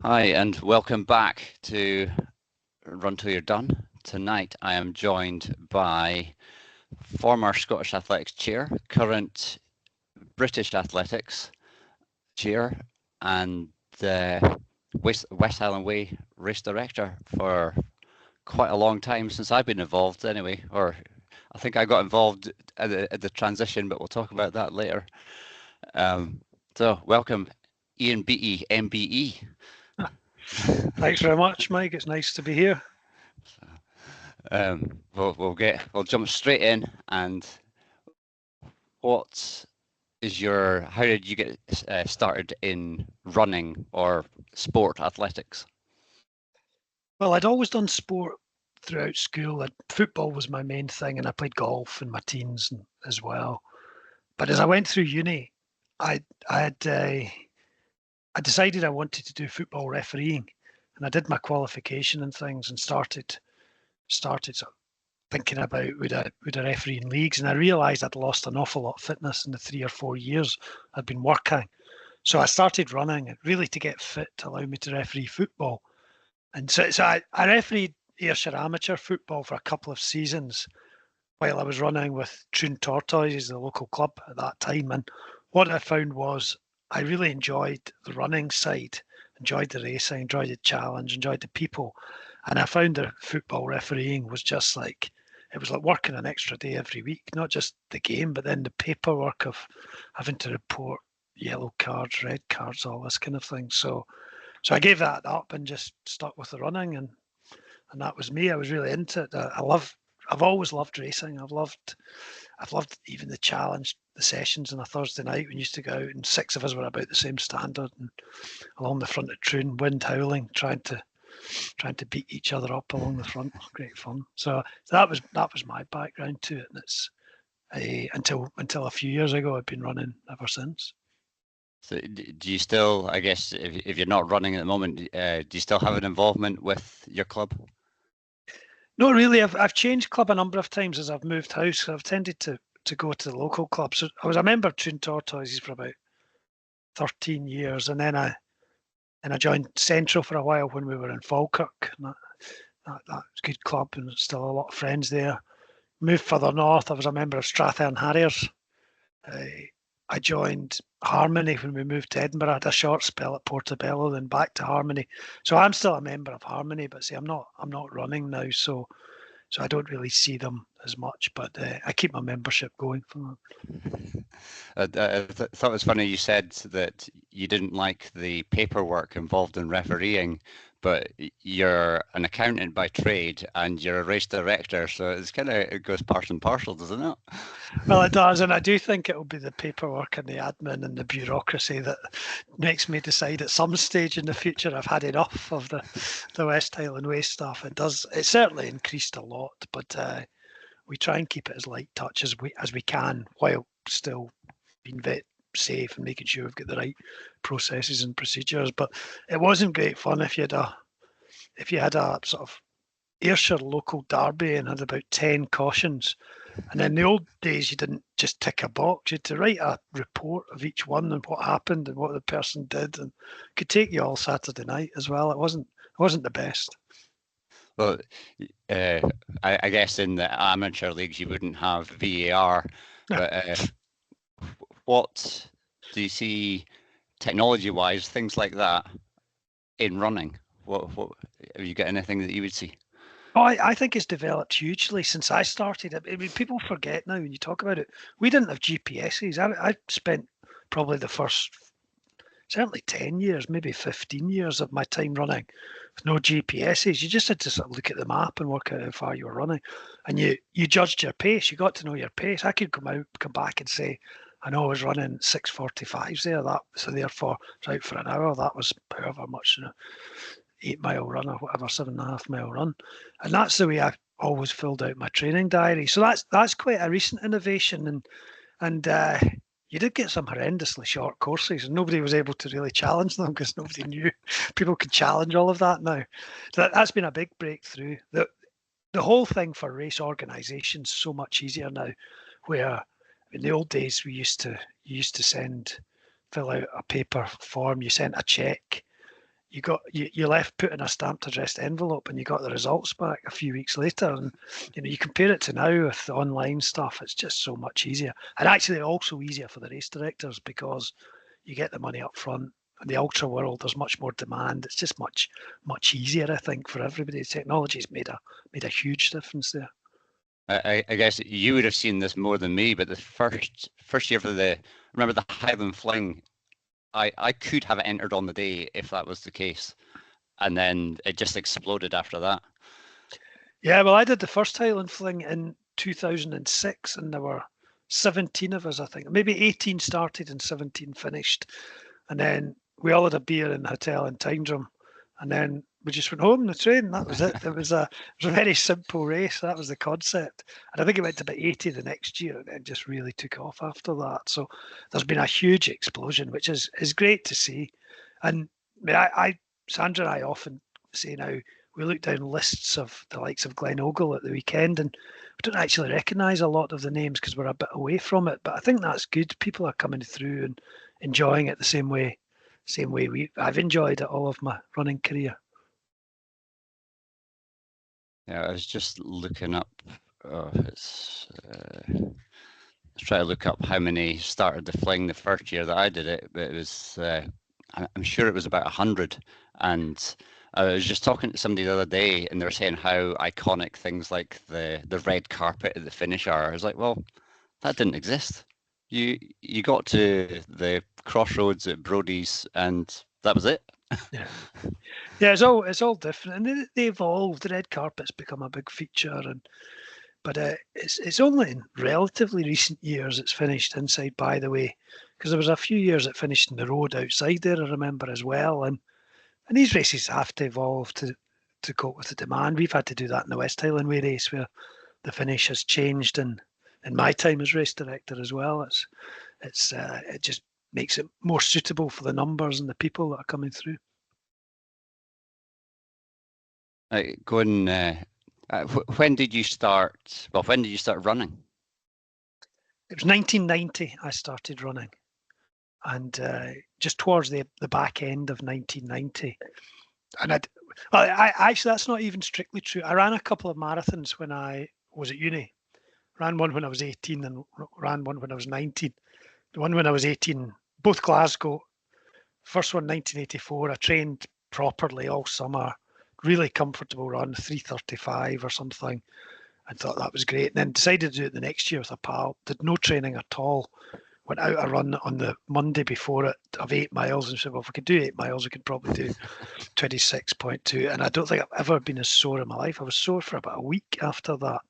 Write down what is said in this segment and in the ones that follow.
Hi, and welcome back to Run Till You're Done. Tonight I am joined by former Scottish Athletics chair, current British Athletics chair, and West Highland Way race director for quite a long time since I've been involved anyway, or I think I got involved at the transition, but we'll talk about that later. So welcome, Ian Beattie MBE. Thanks very much, Mike. It's nice to be here. We'll jump straight in. And what is how did you get started in running or sport athletics? Well, I'd always done sport throughout school. Football was my main thing, and I played golf in my teens as well. But as I went through uni, I decided I wanted to do football refereeing, and I did my qualification and things, and started sort of thinking about would I referee in leagues, and I realised I'd lost an awful lot of fitness in the 3 or 4 years I'd been working. So I started running really to get fit to allow me to referee football. And so I refereed Ayrshire amateur football for a couple of seasons while I was running with Troon Tortoises, the local club at that time. And what I found was I really enjoyed the running side, enjoyed the racing, enjoyed the challenge, enjoyed the people. And I found that football refereeing was just like, it was like working an extra day every week, not just the game, but then the paperwork of having to report yellow cards, red cards, all this kind of thing. So I gave that up and just stuck with the running, and that was me. I was really into it. I've always loved racing. I've loved even the challenge, the sessions on a Thursday night when you used to go out and 6 of us were about the same standard and along the front of Troon, wind howling, trying to beat each other up along the front. Great fun. So that was my background to it, and it's until a few years ago I've been running ever since. So do you still, I guess, if you're not running at the moment, do you still have an involvement with your club? Not really. I've changed club a number of times as I've moved house. So I've tended to go to the local club. So I was a member of Troon Tortoises for about 13 years, and then I joined Central for a while when we were in Falkirk. And that was a good club, and still a lot of friends there. Moved further north. I was a member of Strathern Harriers. I joined Harmony when we moved to Edinburgh. I had a short spell at Portobello, then back to Harmony. So I'm still a member of Harmony, but see, I'm not running now, so I don't really see them as much. But I keep my membership going for them. I thought it was funny you said that you didn't like the paperwork involved in refereeing, but you're an accountant by trade and you're a race director, so it goes part and parcel, doesn't it? Well, it does, and I do think it will be the paperwork and the admin and the bureaucracy that makes me decide at some stage in the future I've had enough of the West Highland Way stuff. It's certainly increased a lot, but we try and keep it as light touch as we can while still being safe and making sure we've got the right processes and procedures. But it wasn't great fun if you had a sort of Ayrshire local derby and had about 10 cautions. And in the old days, you didn't just tick a box. You had to write a report of each one and what happened and what the person did, and it could take you all Saturday night as well. It wasn't the best. Well, I guess in the amateur leagues you wouldn't have VAR, but what do you see technology-wise, things like that, in running? What have you got anything that you would see? Oh, I think it's developed hugely since I started. I mean, people forget now when you talk about it. We didn't have GPSs. I spent probably the first, certainly 10 years, maybe 15 years of my time running with no GPSs. You just had to sort of look at the map and work out how far you were running. And you judged your pace. You got to know your pace. I could come back and say, I know I was running 6:45s there. So therefore, it's out for an hour. That was however much, 8-mile run or whatever, 7.5-mile run. And that's the way I always filled out my training diary. So that's quite a recent innovation. And you did get some horrendously short courses, and nobody was able to really challenge them because nobody knew people could challenge all of that now. So that's been a big breakthrough. The whole thing for race organisation is so much easier now, where in the old days you used to fill out a paper form, you sent a check, you left put in a stamped addressed envelope and you got the results back a few weeks later. And you compare it to now with the online stuff, it's just so much easier. And actually also easier for the race directors because you get the money up front. In the ultra world, there's much more demand. It's just much easier, I think, for everybody. Technology's made a huge difference there. I guess you would have seen this more than me, but the first year for remember the Highland Fling, I could have entered on the day if that was the case, and then it just exploded after that. Yeah, well, I did the first Highland Fling in 2006, and there were 17 of us, I think. Maybe 18 started and 17 finished, and then we all had a beer in the hotel in Tyndrum, and then we just went home on the train. That was it. It was a very simple race. That was the concept. And I think it went to about 80 the next year, and then just really took off after that. So there's been a huge explosion, which is great to see. And Sandra and I often say now, we look down lists of the likes of Glen Ogle at the weekend, and we don't actually recognise a lot of the names because we're a bit away from it. But I think that's good. People are coming through and enjoying it the same way I've enjoyed it all of my running career. Yeah, I was just looking up. Let's try to look up how many started the Fling the first year that I did it, but it was I'm sure it was about 100. And I was just talking to somebody the other day, and they were saying how iconic things like the red carpet at the finish are. I was like, well, that didn't exist. You got to the crossroads at Brodie's, and that was it. Yeah, it's all different, and they evolved. The red carpet's become a big feature, but it's only in relatively recent years it's finished inside By the Way, because there was a few years it finished in the road outside there, I remember as well. And these races have to evolve to cope with the demand. We've had to do that in the West Highland Way Race, where the finish has changed, and in my time as race director as well, it just makes it more suitable for the numbers and the people that are coming through. When did you start? Well, when did you start running? It was 1990 I started running, and just towards the back end of 1990. And I actually, that's not even strictly true. I ran a couple of marathons when I was at uni. Ran one when I was 18 and ran one when I was 19. The one when I was 18, both Glasgow. First one, 1984. I trained properly all summer. Really comfortable run, 3:35 or something. I thought that was great. And then decided to do it the next year with a pal. Did no training at all. Went out a run on the Monday before it of 8 miles and said, well, if we could do 8 miles, we could probably do 26.2. And I don't think I've ever been as sore in my life. I was sore for about a week after that.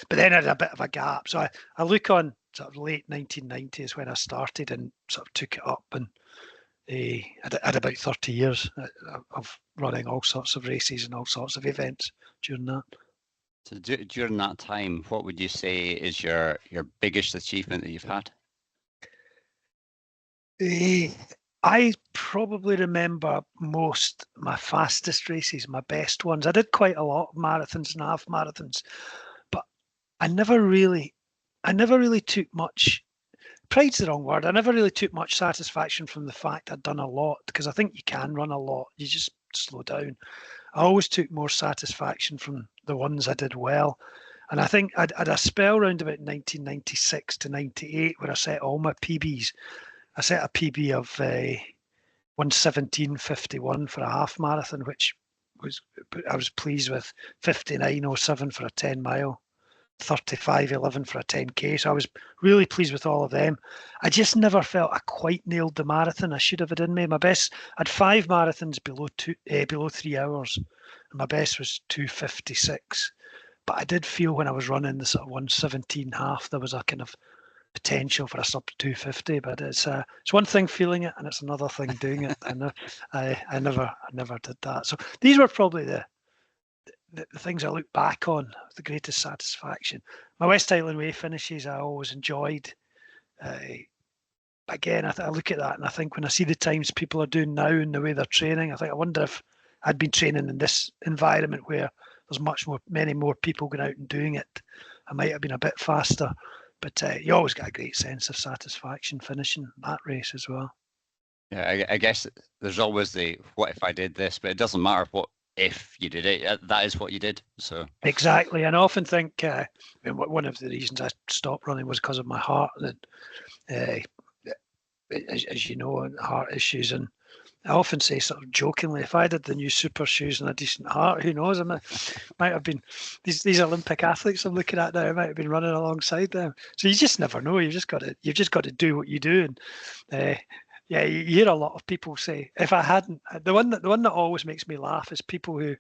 But then I had a bit of a gap. So I look on sort of late 1990s when I started and sort of took it up, and I had about 30 years of running all sorts of races and all sorts of events during that. So during that time, what would you say is your biggest achievement that you've had? I probably remember most my fastest races, my best ones. I did quite a lot of marathons and half marathons, but I never really took much. Pride's the wrong word. I never really took much satisfaction from the fact I'd done a lot, because I think you can run a lot. You just slow down. I always took more satisfaction from the ones I did well. And I think I'd a spell around about 1996 to 98 where I set all my PBs. I set a PB of 1:17:51 for a half marathon, which I was pleased with. 59:07 for a 10 mile. 35:11 for a 10k. So I was really pleased with all of them. I just never felt I quite nailed the marathon. I should have it in me. My best, I had 5 marathons below 3 hours, and my best was 2:56. But I did feel when I was running the sort of 1:17.5, there was a kind of potential for a sub 2:50. But it's one thing feeling it, and it's another thing doing it. And I never did that. So these were probably the things I look back on with the greatest satisfaction. My West Highland Way finishes I always enjoyed. Again, I look at that and I think when I see the times people are doing now and the way they're training, I wonder if I'd been training in this environment where there's many more people going out and doing it, I might have been a bit faster. But you always get a great sense of satisfaction finishing that race as well. Yeah, I guess there's always the what if I did this, but it doesn't matter what if you did it. That is what you did. So Exactly, and I often think one of the reasons I stopped running was because of my heart. That, as you know, heart issues, and I often say sort of jokingly, if I did the new super shoes and a decent heart, who knows? Might have been these Olympic athletes I'm looking at now. I might have been running alongside them. So you just never know. You've just got to do what you do. And yeah, you hear a lot of people say, if I hadn't, the one that always makes me laugh is people who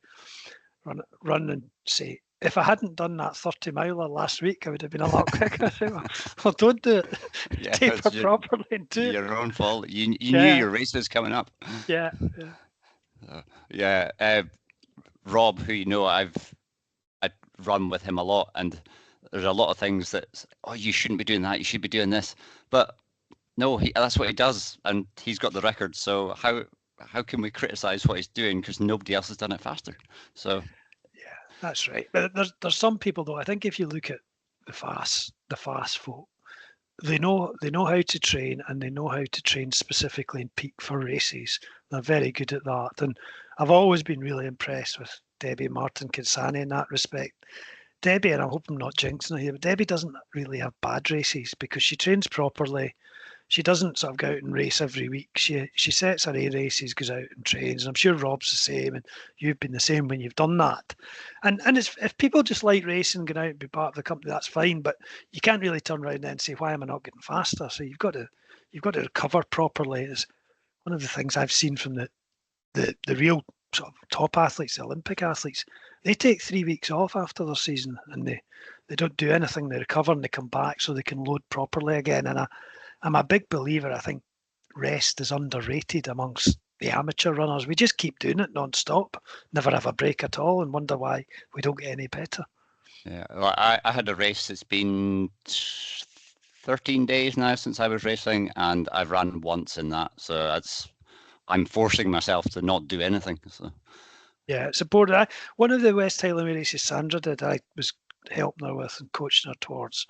run and say, if I hadn't done that 30 miler last week, I would have been a lot quicker. Well, don't do it. yeah, Taper it's properly and do it. your own fault. You knew Yeah, your race was coming up. yeah, yeah. Yeah, Rob, who you know, I run with him a lot, and there's a lot of things that you shouldn't be doing that. You should be doing this, but no, that's what he does, and he's got the record. So how can we criticize what he's doing because nobody else has done it faster? So Yeah, that's right. But there's some people though. I think if you look at the fast folk, they know how to train, and they know how to train specifically and peak for races. They're very good at that, and I've always been really impressed with Debbie Martin-Kinsani in that respect. Debbie, and I hope I'm not jinxing her here, but Debbie doesn't really have bad races because she trains properly. She doesn't sort of go out and race every week. She sets her A races, goes out and trains. And I'm sure Rob's the same, and you've been the same when you've done that. And if people just like racing, going out and be part of the company, that's fine. But you can't really turn around then and say, why am I not getting faster? So you've got to recover properly. Is one of the things I've seen from the real sort of top athletes, the Olympic athletes. They take 3 weeks off after their season, and they don't do anything. They recover and they come back so they can load properly again. And I'm a big believer. I think rest is underrated amongst the amateur runners. We just keep doing it non-stop, never have a break at all, and wonder why we don't get any better. yeah, well, I had a race. It's been 13 days now since I was racing, and I've run once in that. So I'm forcing myself to not do anything. So Yeah, it's important. One of the West Highland Way races Sandra did, I was helping her with and coaching her towards.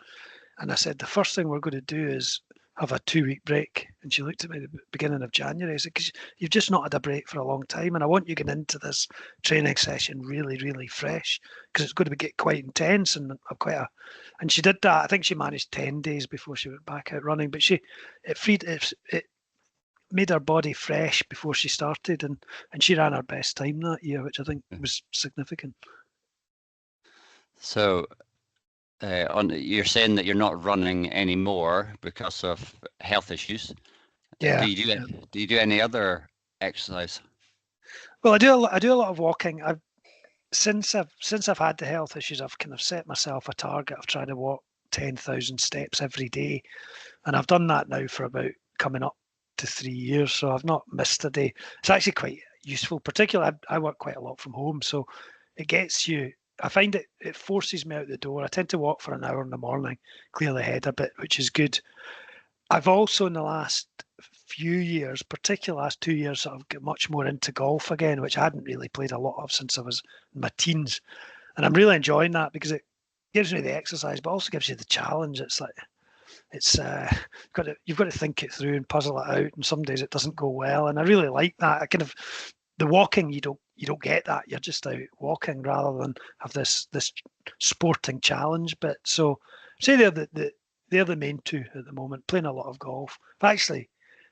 And I said, the first thing we're going to do is have a 2 week break. And she looked at me at the beginning of January. I said, because you've just not had a break for a long time. And I want you getting into this training session really, really fresh because it's going to get quite intense and and she did that. I think she managed 10 days before she went back out running, but it made her body fresh before she started, and she ran her best time that year, which I think was significant. so you're saying that you're not running anymore because of health issues. Yeah. Do you do any other exercise? Well, I do a lot of walking. Since I've had the health issues, I've kind of set myself a target of trying to walk 10,000 steps every day, and I've done that now for about coming up to 3 years. So I've not missed a day. It's actually quite useful. Particularly, I work quite a lot from home, so it gets you. I find it forces me out the door. I tend to walk for an hour in the morning, clear the head a bit, which is good. I've also in the last few years, particularly last 2 years, sort of got much more into golf again, which I hadn't really played a lot of since I was in my teens. And I'm really enjoying that because it gives me the exercise, but also gives you the challenge. It's like you've got to think it through and puzzle it out. And some days it doesn't go well, and I really like that. I kind of the walking you don't get that. You're just out walking rather than have this sporting challenge. But so say they're the main two at the moment. Playing a lot of golf. Actually,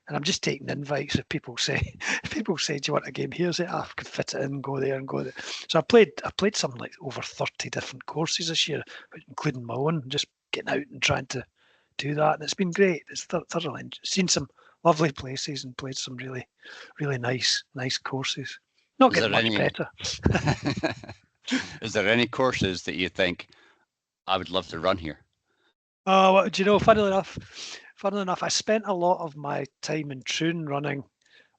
and I'm just taking invites. If people say, do you want a game here? Say, I could fit it in, go there and go there. So I played something like over 30 different courses this year, including my own. Just getting out and trying to do that, and it's been great. It's thoroughly seen some lovely places and played some really, really nice courses. Not getting much better. Is there any courses that you think I would love to run here? Oh, well, do you know? Funnily enough, I spent a lot of my time in Troon running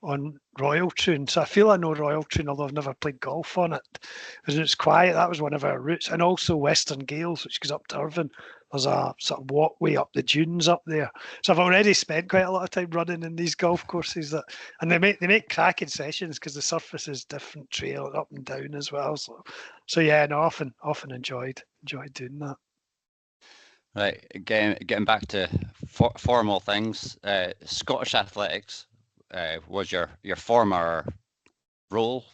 on Royal Troon, so I feel I know Royal Troon, although I've never played golf on it because it's quiet. That was one of our routes, and also Western Gales, which goes up to Irvine. There's a sort of walkway up the dunes up there, so I've already spent quite a lot of time running in these golf courses. And they make cracking sessions because the surface is different, trail up and down as well. So yeah, no, often enjoyed doing that. Right, getting back to formal things, Scottish athletics. was your former role.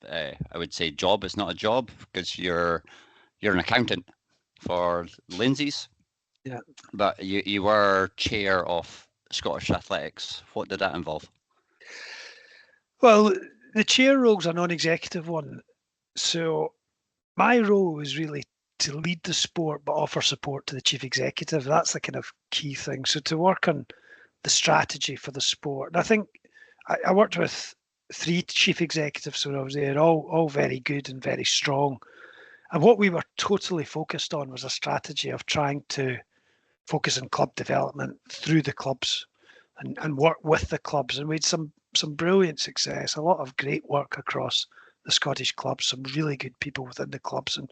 I would say job. It's not a job because you're an accountant for Lindsay's. Yeah. But you were chair of Scottish Athletics. What did that involve? Well, the chair role is a non-executive one. So my role was really to lead the sport but offer support to the chief executive. That's the kind of key thing. So to work on the strategy for the sport. And I think I worked with 3 chief executives when I was there, all very good and very strong. And what we were totally focused on was a strategy of trying to focus on club development through the clubs and work with the clubs. And we had some brilliant success, a lot of great work across the Scottish clubs, some really good people within the clubs. And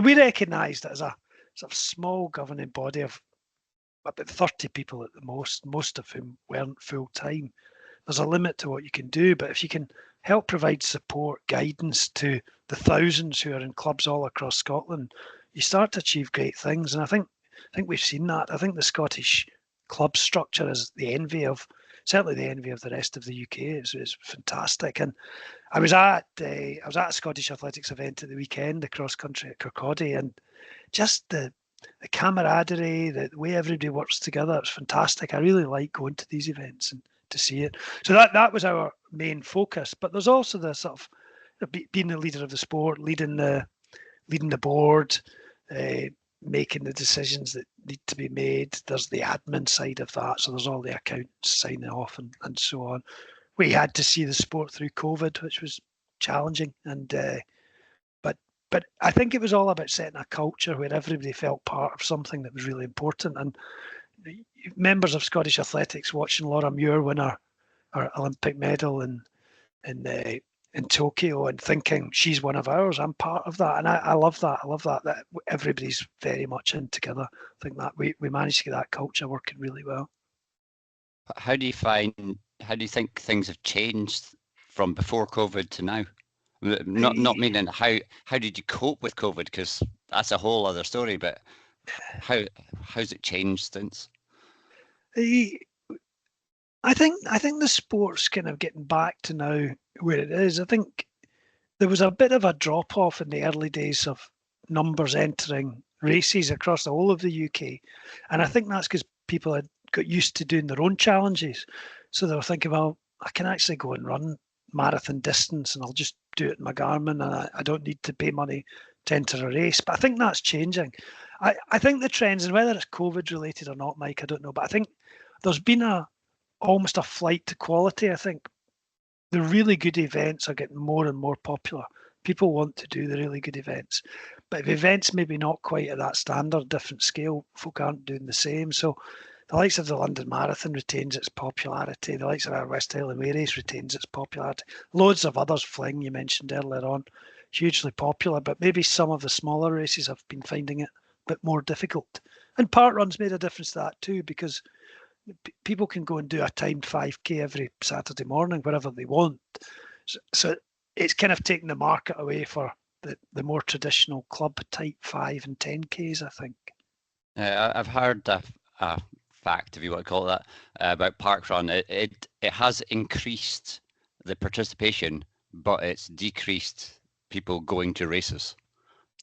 we recognised that as a sort of small governing body of about 30 people at the most of whom weren't full time. There's a limit to what you can do, but if you can help provide support, guidance to the thousands who are in clubs all across Scotland, you start to achieve great things. And I think we've seen that. I think the Scottish club structure is certainly the envy of the rest of the UK. It's fantastic. And I was at a Scottish athletics event at the weekend, the cross country at Kirkcaldy, and just the camaraderie, the way everybody works together, it's fantastic. I really like going to these events and to see it. So that was our main focus. But there's also the sort of being the leader of the sport, leading the board, making the decisions that need to be made. There's the admin side of that. So there's all the accounts signing off and so on. We had to see the sport through COVID, which was challenging. And but I think it was all about setting a culture where everybody felt part of something that was really important. And members of Scottish athletics watching Laura Muir win her Olympic medal in Tokyo and thinking she's one of ours. I'm part of that, and I love that. I love that everybody's very much in together. I think that we managed to get that culture working really well. How do you think things have changed from before COVID to now? Not meaning how did you cope with COVID, because that's a whole other story, but how's it changed since? I think the sport's kind of getting back to now where it is. I think there was a bit of a drop off in the early days of numbers entering races across the whole of the UK, and I think that's because people had got used to doing their own challenges, so they were thinking, well, I can actually go and run marathon distance and I'll just do it in my Garmin and I don't need to pay money to enter a race. But I think that's changing. I think the trends, and whether it's COVID related or not, Mike, I don't know, but I think there's been almost a flight to quality. I think the really good events are getting more and more popular. People want to do the really good events, but if events maybe not quite at that standard, different scale, folk aren't doing the same. So the likes of the London Marathon retains its popularity. The likes of our West Highland Way Race retains its popularity. Loads of others, Fling, you mentioned earlier on, hugely popular, but maybe some of the smaller races have been finding it a bit more difficult. And parkruns made a difference to that too, because people can go and do a timed 5K every Saturday morning, wherever they want. So it's kind of taking the market away for the more traditional club type 5 and 10Ks, I think. I've heard a fact, if you want to call it that, about parkrun. It has increased the participation, but it's decreased people going to races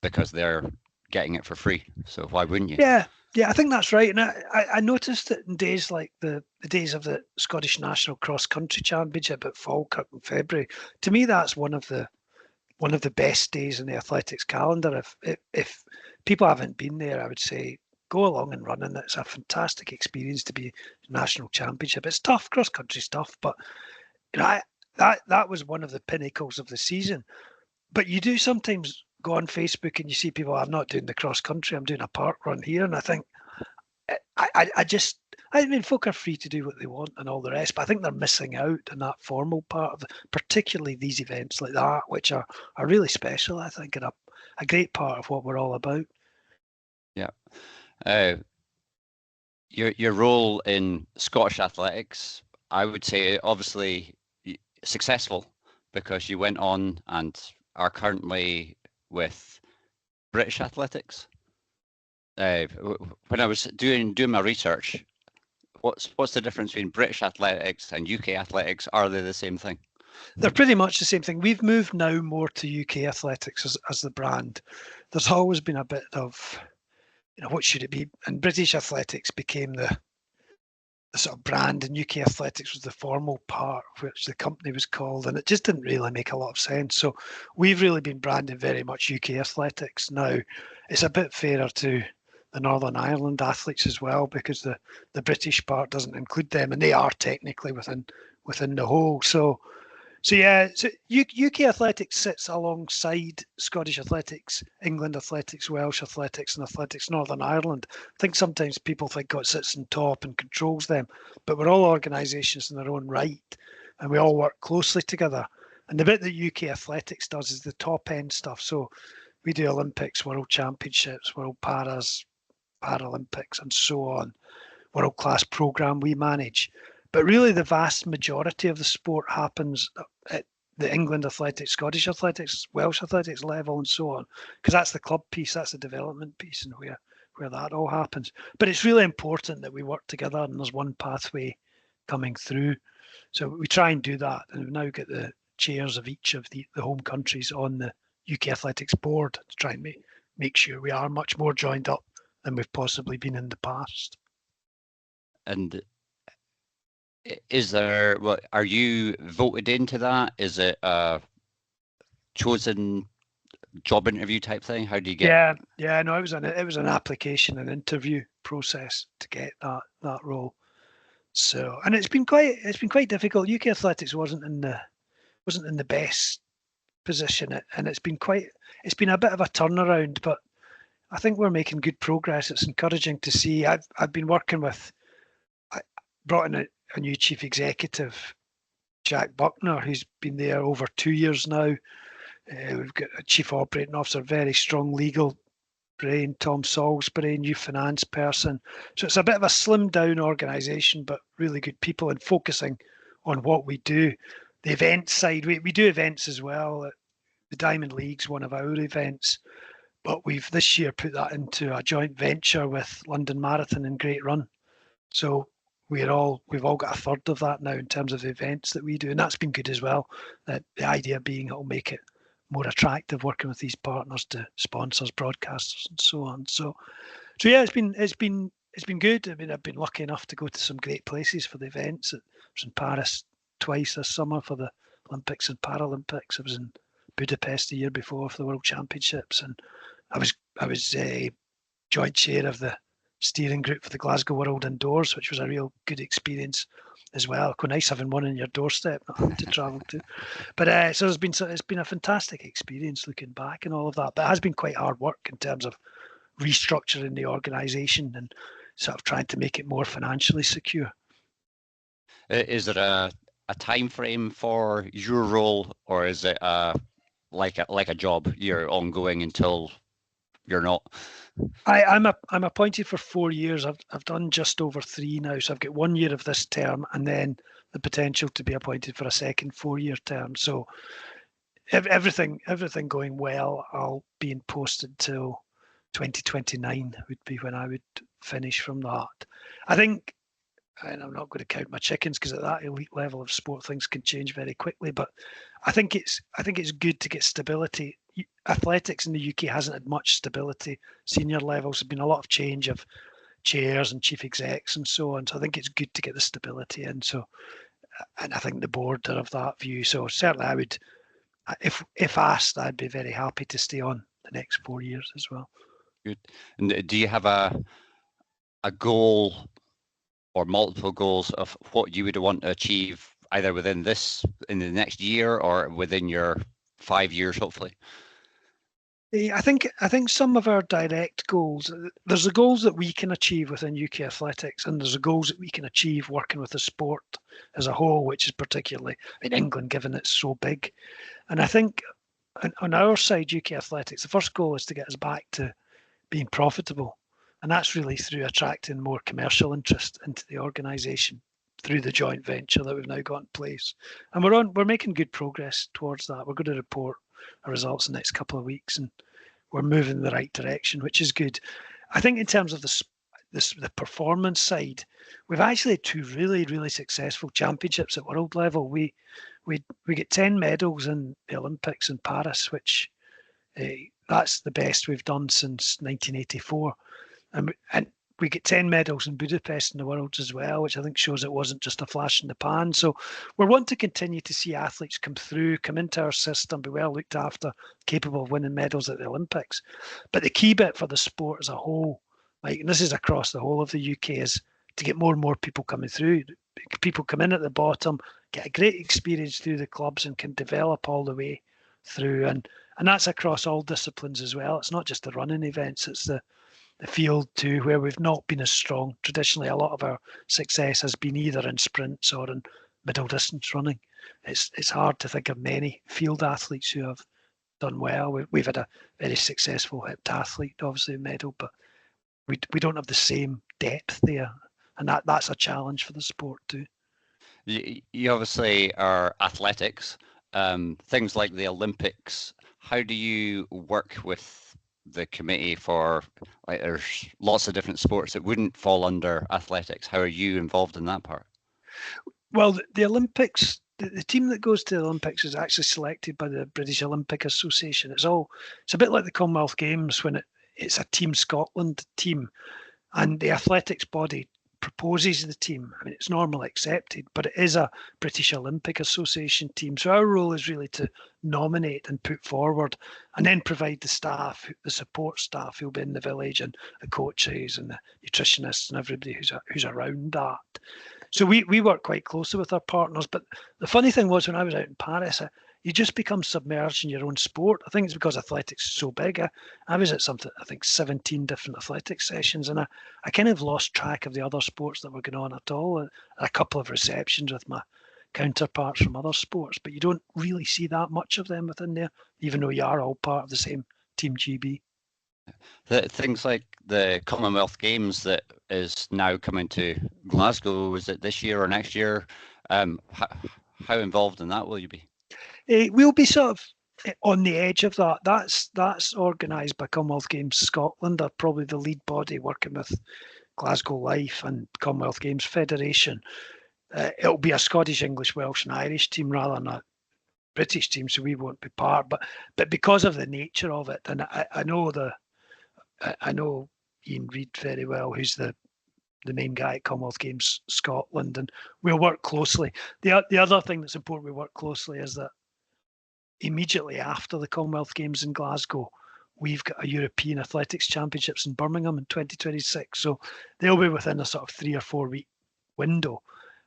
because they're getting it for free. So why wouldn't you? Yeah, I think that's right. And I noticed that in days like the days of the Scottish National Cross Country Championship at Falkirk in February, to me that's one of the best days in the athletics calendar. If people haven't been there, I would say go along and run, and it's a fantastic experience to be national championship. It's tough, cross country stuff, but you know, that was one of the pinnacles of the season. But you do sometimes go on Facebook and you see people, I'm not doing the cross country, I'm doing a park run here, and I think I mean, folk are free to do what they want and all the rest, but I think they're missing out on that formal part of particularly these events like that, which are really special, I think, and a great part of what we're all about. Yeah. Your role in Scottish athletics, I would say, obviously successful, because you went on and are currently with British athletics. When I was doing my research, What's the difference between British athletics and UK athletics? Are they the same thing? They're pretty much the same thing. We've moved now more to UK athletics as the brand. There's always been a bit of, what should it be? And British athletics became the sort of brand, and UK athletics was the formal part, which the company was called, and it just didn't really make a lot of sense. So we've really been branding very much UK athletics now. It's a bit fairer to the Northern Ireland athletes as well, because the British part doesn't include them, and they are technically within the whole. So yeah, so UK athletics sits alongside Scottish athletics, England athletics, Welsh athletics, and athletics Northern Ireland. I think sometimes people think it sits on top and controls them, but we're all organisations in their own right, and we all work closely together. And the bit that UK athletics does is the top end stuff. So we do Olympics, World Championships, World Paras, Paralympics, and so on. World class programme we manage. But really, the vast majority of the sport happens at the England athletics, Scottish athletics, Welsh athletics level, and so on, because that's the club piece, that's the development piece, and where that all happens. But it's really important that we work together, and there's one pathway coming through. So we try and do that, and we've now got the chairs of each of the home countries on the UK athletics board to try and make sure we are much more joined up than we've possibly been in the past. And is there, are you voted into that? Is it a chosen job interview type thing? How do you get? Yeah. No, it was an application and interview process to get that role. So, and it's been quite difficult. UK athletics wasn't in the best position, and it's been a bit of a turnaround. But I think we're making good progress. It's encouraging to see. I brought in a new chief executive, Jack Buckner, who's been there over 2 years now. We've got a chief operating officer, very strong legal brain, Tom Salisbury, new finance person. So it's a bit of a slimmed down organisation, but really good people and focusing on what we do. The event side, we do events as well. The Diamond League's one of our events, but we've this year put that into a joint venture with London Marathon and Great Run. So we've all got a third of that now in terms of the events that we do, and that's been good as well. The idea being it'll make it more attractive working with these partners to sponsors, broadcasters, and so on. So yeah, it's been good. I mean, I've been lucky enough to go to some great places for the events. I was in Paris twice this summer for the Olympics and Paralympics. I was in Budapest the year before for the World Championships, and I was joint chair of the steering group for the Glasgow World Indoors, which was a real good experience as well. Quite nice having one on your doorstep, not having to travel to. But so it's been a fantastic experience looking back and all of that. But it has been quite hard work in terms of restructuring the organisation and sort of trying to make it more financially secure. Is there a time frame for your role, or is it like a job? You're ongoing until you're not? I'm appointed for 4 years. I've done just over 3 now, so I've got 1 year of this term, and then the potential to be appointed for a second 4-year term. So everything going well, I'll be in posted till 2029 would be when I would finish from that. I think, and I'm not going to count my chickens because at that elite level of sport things can change very quickly, but I think it's good to get stability. Athletics in the UK hasn't had much stability. Senior levels have been a lot of change of chairs and chief execs and so on. So I think it's good to get the stability in. So, and I think the board are of that view. So certainly I would, if asked, I'd be very happy to stay on the next 4 years as well. Good. And do you have a goal or multiple goals of what you would want to achieve either in the next year or within your 5 years, hopefully? I think some of our direct goals, there's the goals that we can achieve within UK athletics, and there's the goals that we can achieve working with the sport as a whole, which is particularly in England, given it's so big. And I think on our side, UK athletics, the first goal is to get us back to being profitable. And that's really through attracting more commercial interest into the organisation through the joint venture that we've now got in place. And we're making good progress towards that. We're going to report our results in the next couple of weeks, and we're moving in the right direction, which is good. I think in terms of the performance side, we've actually had two really successful championships at world level. We get 10 medals in the Olympics in Paris, which that's the best we've done since 1984, and we get 10 medals in Budapest in the Worlds as well, which I think shows it wasn't just a flash in the pan. So we're wanting to continue to see athletes come into our system, be well looked after, capable of winning medals at the Olympics. But the key bit for the sport as a whole, like, and this is across the whole of the UK, is to get more and more people coming through. People come in at the bottom, get a great experience through the clubs, and can develop all the way through. And that's across all disciplines as well. It's not just the running events, it's the field too, where we've not been as strong. Traditionally, a lot of our success has been either in sprints or in middle distance running. It's hard to think of many field athletes who have done well. We've had a very successful heptathlete, obviously, medal, but we don't have the same depth there, and that's a challenge for the sport too. You obviously are athletics, things like the Olympics. How do you work with the committee for, like, there's lots of different sports that wouldn't fall under athletics? How are you involved in that part? Well, the Olympics, the team that goes to the Olympics is actually selected by the British Olympic Association. It's a bit like the Commonwealth Games when it's a Team Scotland team, and the athletics body proposes the team. I mean, it's normally accepted, but it is a British Olympic Association team. So our role is really to nominate and put forward, and then provide the staff, the support staff who'll be in the village, and the coaches and the nutritionists and everybody who's around that. So we work quite closely with our partners. But the funny thing was, when I was out in Paris, you just become submerged in your own sport. I think it's because athletics is so big. I was at something, I think 17 different athletics sessions, and I kind of lost track of the other sports that were going on at all. A couple of receptions with my counterparts from other sports, but you don't really see that much of them within there, even though you are all part of the same Team GB. Things like the Commonwealth Games that is now coming to Glasgow, is it this year or next year? How involved in that will you be? We'll be sort of on the edge of that. That's organised by Commonwealth Games Scotland. Are probably the lead body working with Glasgow Life and Commonwealth Games Federation. It'll be a Scottish, English, Welsh and Irish team rather than a British team, so we won't be part. But because of the nature of it, and I know Ian Reid very well, who's the main guy at Commonwealth Games Scotland, and we'll work closely. The other thing that's important, we work closely, is that immediately after the Commonwealth Games in Glasgow, we've got a European Athletics Championships in Birmingham in 2026. So they'll be within a sort of 3 or 4 week window.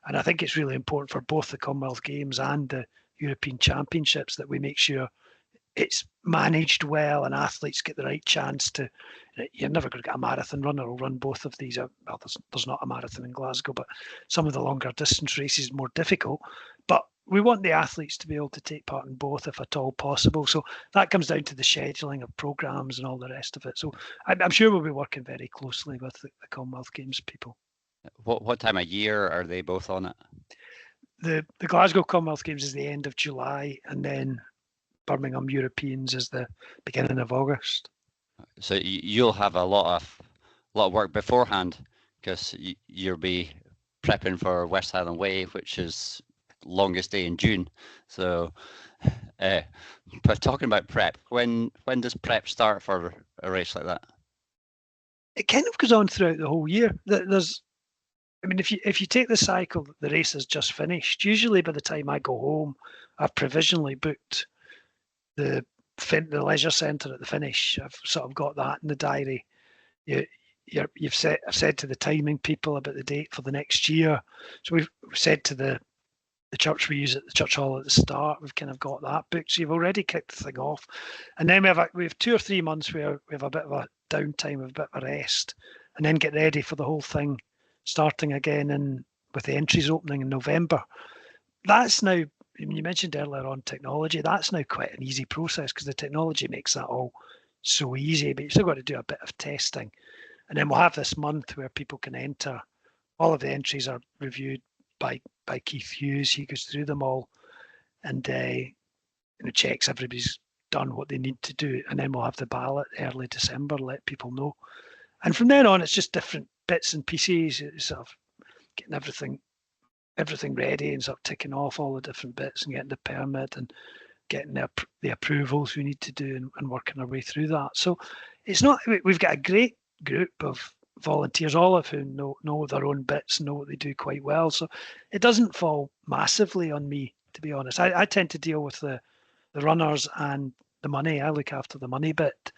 And I think it's really important for both the Commonwealth Games and the European Championships that we make sure it's managed well and athletes get the right chance to. You're never going to get a marathon runner who'll run both of these. Well, there's not a marathon in Glasgow, but some of the longer distance races are more difficult. But we want the athletes to be able to take part in both if at all possible. So that comes down to the scheduling of programmes and all the rest of it. So I'm sure we'll be working very closely with the Commonwealth Games people. What time of year are they both on it? The Glasgow Commonwealth Games is the end of July, and then Birmingham Europeans is the beginning of August. So you'll have a lot of work beforehand, because you'll be prepping for West Highland Way, which is longest day in June. So, but talking about prep, when does prep start for a race like that? It kind of goes on throughout the whole year. If you take the cycle, the race has just finished. Usually by the time I go home, I've provisionally booked the leisure centre at the finish. I've sort of got that in the diary. I've said to the timing people about the date for the next year. So we've said to the church we use at the church hall at the start, we've kind of got that booked. So you've already kicked the thing off. And then we have 2 or 3 months where we have a bit of a downtime, a bit of a rest, and then get ready for the whole thing starting again with the entries opening in November. That's now, you mentioned earlier on technology, that's now quite an easy process because the technology makes that all so easy, but you've still got to do a bit of testing. And then we'll have this month where people can enter. All of the entries are reviewed by Keith Hughes. He goes through them all and checks everybody's done what they need to do. And then we'll have the ballot early December, let people know. And from then on, it's just different bits and pieces, sort of getting everything ready and sort of ticking off all the different bits and getting the permit and getting the approvals we need to do and working our way through that. So it's not, we've got a great group of volunteers, all of whom know their own bits, know what they do quite well. So it doesn't fall massively on me, to be honest. I tend to deal with the runners and the money. I look after the money bit,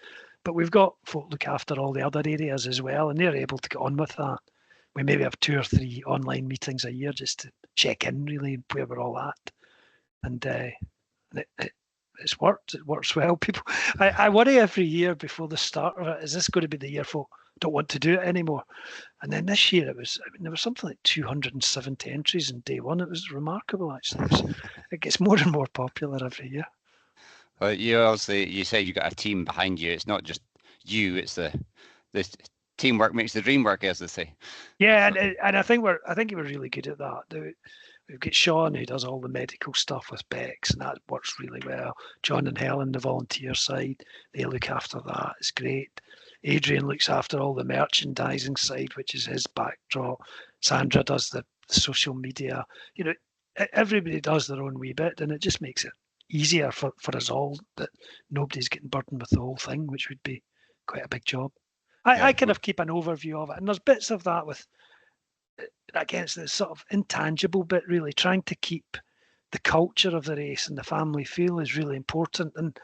but we've got folk look after all the other areas as well, and they're able to get on with that. We maybe have 2 or 3 online meetings a year just to check in really where we're all at. And it's worked. It works well. People, I worry every year before the start of it, is this going to be the year folk don't want to do it anymore? And then this year there was something like 270 entries in day one. It was remarkable, actually. It gets more and more popular every year. Well, you say you got a team behind you. It's not just you. It's the teamwork makes the dream work, as they say. Yeah, and I think we're really good at that. We've got Sean, who does all the medical stuff with Bex, and that works really well. John and Helen, the volunteer side, they look after that. It's great. Adrian looks after all the merchandising side, which is his backdrop. Sandra does the social media. Everybody does their own wee bit, and it just makes it easier for us all that nobody's getting burdened with the whole thing, which would be quite a big job. I kind of keep an overview of it, and there's bits of that with, against the sort of intangible bit, really trying to keep the culture of the race and the family feel is really important, and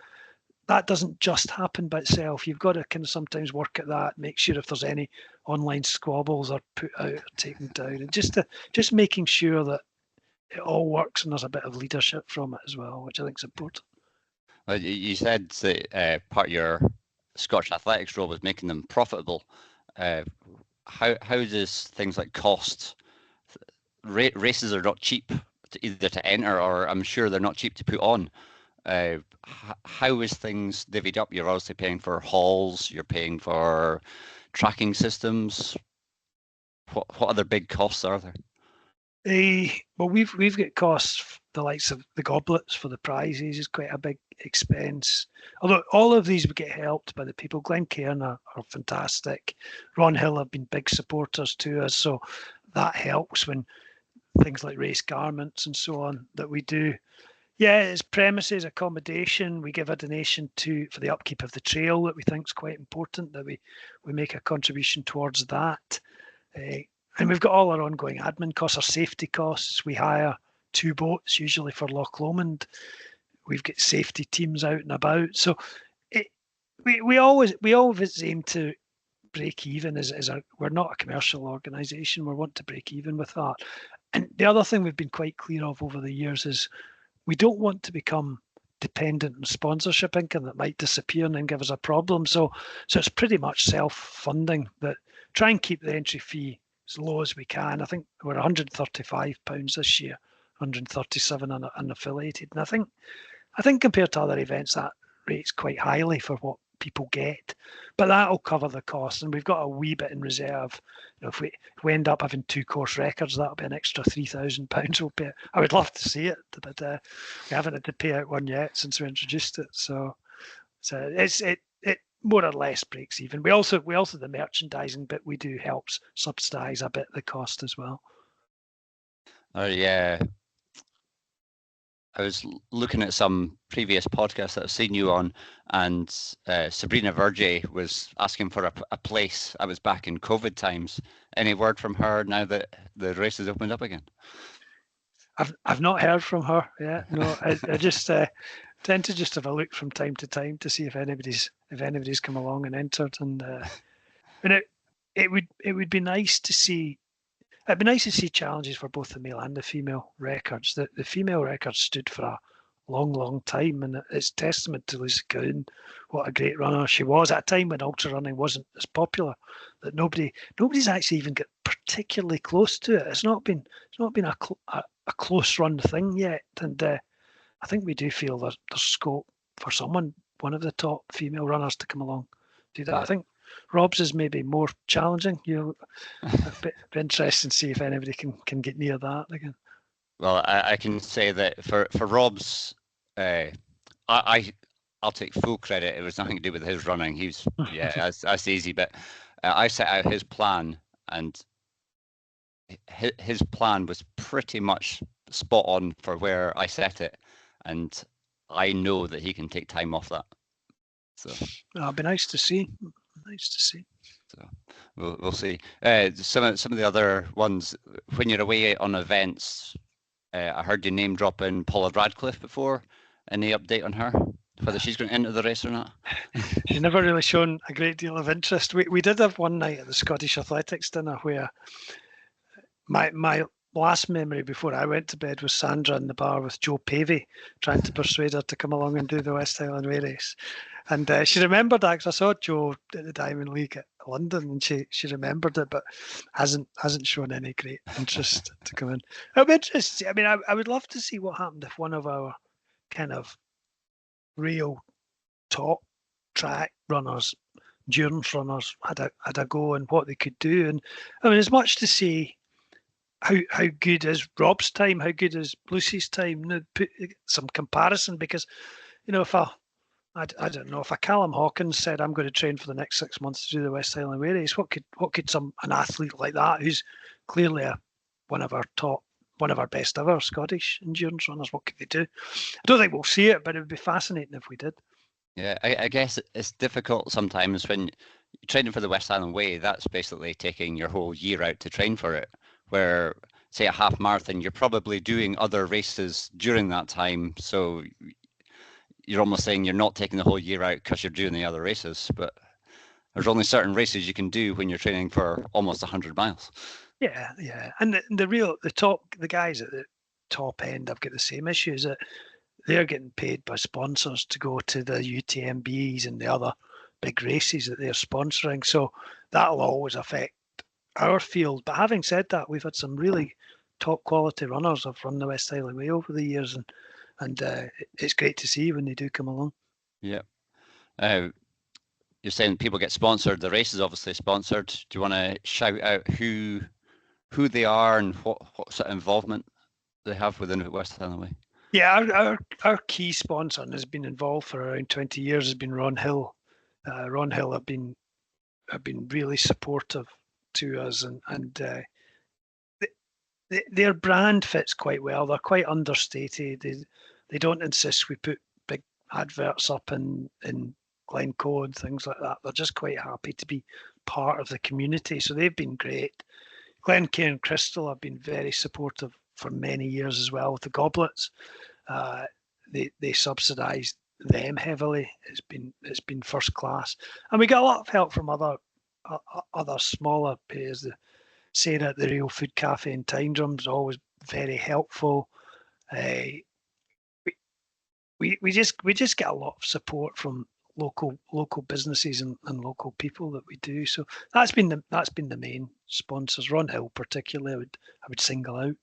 that doesn't just happen by itself. You've got to kind of sometimes work at that, make sure if there's any online squabbles are put out or taken down, and just making sure that it all works and there's a bit of leadership from it as well, which I think is important. Well, you said that part of your Scottish athletics role was making them profitable. How does things like cost? Races are not cheap either to enter, or I'm sure they're not cheap to put on. How is things divvied up? You're obviously paying for halls, you're paying for tracking systems. What other big costs are there? Well, we've got costs, the likes of the goblets for the prizes is quite a big expense. Although all of these would get helped by the people. Glencairn are fantastic. Ron Hill have been big supporters to us, so that helps when things like race garments and so on that we do. Yeah, it's premises, accommodation. We give a donation for the upkeep of the trail that we think is quite important, that we make a contribution towards that. And we've got all our ongoing admin costs, our safety costs. We hire 2 boats, usually for Loch Lomond. We've got safety teams out and about. So we always aim to break even. We're not a commercial organisation. We want to break even with that. And the other thing we've been quite clear of over the years is we don't want to become dependent on sponsorship income that might disappear and then give us a problem. So it's pretty much self-funding, that try and keep the entry fee as low as we can. I think we're £135 this year, 137 unaffiliated. And I think compared to other events, that rates quite highly for what people get. But that'll cover the cost, and we've got a wee bit in reserve. If we end up having 2 course records, that'll be an extra £3,000 we'll pay. I would love to see it, but we haven't had to pay out one yet since we introduced it. So it more or less breaks even. We also the merchandising bit we do helps subsidise a bit the cost as well. Yeah. I was looking at some previous podcasts that I've seen you on, and Sabrina Verge was asking for a place. I was back in COVID times. Any word from her now that the race has opened up again? I've not heard from her yet. No, I just tend to just have a look from time to time to see if anybody's come along and entered. And it would be nice to see. It'd be nice to see challenges for both the male and the female records. The female record stood for a long, long time, and it's testament to Lucy Cowan, what a great runner she was at a time when ultra running wasn't as popular. That nobody's actually even got particularly close to it. It's not been a close run thing yet, and I think we do feel there's scope for one of the top female runners to come along, do that. I think Rob's is maybe more challenging. A bit interesting to see if anybody can get near that again. Well, I can say that for Rob's, I'll take full credit. It was nothing to do with his running. That's the easy bit. I set out his plan and his plan was pretty much spot on for where I set it, and I know that he can take time off that. So it'd be nice to see. Nice to see. So we'll see. Some of the other ones, when you're away on events, I heard you name drop in Paula Radcliffe before. Any update on her? Whether she's going to enter the race or not? She's never really shown a great deal of interest. We did have one night at the Scottish Athletics dinner where my last memory before I went to bed was Sandra in the bar with Joe Pavey trying to persuade her to come along and do the West Highland Way Race. And she remembered that because I saw Joe at the Diamond League at London, and she remembered it, but hasn't shown any great interest to come in. It'll be interesting. I mean, I would love to see what happened if one of our kind of real top track runners, endurance runners, had a go and what they could do. And I mean, it's much to say how good is Rob's time, how good is Lucy's time. Now, put some comparison, because if I don't know, if a Callum Hawkins said, I'm going to train for the next 6 months to do the West Highland Way Race, what could an athlete like that, who's clearly one of our best ever Scottish endurance runners, what could they do? I don't think we'll see it, but it would be fascinating if we did. Yeah, I guess it's difficult sometimes when you're training for the West Highland Way. That's basically taking your whole year out to train for it, where, say, a half marathon, you're probably doing other races during that time. So you're almost saying you're not taking the whole year out because you're doing the other races, but there's only certain races you can do when you're training for almost 100 miles. Yeah. And the guys at the top end have got the same issues, that they're getting paid by sponsors to go to the UTMBs and the other big races that they're sponsoring. So that'll always affect our field. But having said that, we've had some really top quality runners who've run the West Highland Way over the years, and it's great to see when they do come along. Yeah. You're saying people get sponsored. The race is obviously sponsored. Do you want to shout out who they are and what sort of involvement they have within the West Highland Way? Yeah, our key sponsor, and has been involved for around 20 years, has been Ron Hill. Ron Hill have been really supportive to us, and their brand fits quite well. They're quite understated. They don't insist we put big adverts up in Glencoe and things like that. They're just quite happy to be part of the community. So they've been great. Glencoe and Crystal have been very supportive for many years as well with the goblets. They subsidised them heavily. It's been first class, and we got a lot of help from other smaller players. Sarah at the Real Food Cafe in Tyndrum's always very helpful. We just get a lot of support from local businesses and local people that we do. So that's been the main sponsors. Ron Hill particularly, I would single out.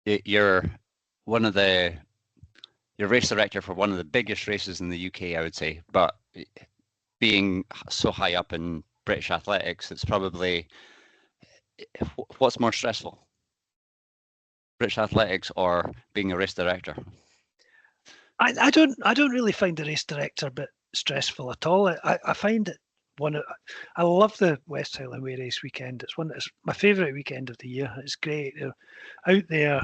You're race director for one of the biggest races in the UK, I would say, but being so high up in British athletics, it's probably, what's more stressful, British athletics or being a race director? I don't really find the race director a bit stressful at all. I find it I love the West Highland Way Race weekend. It's my favourite weekend of the year. It's great. Out there,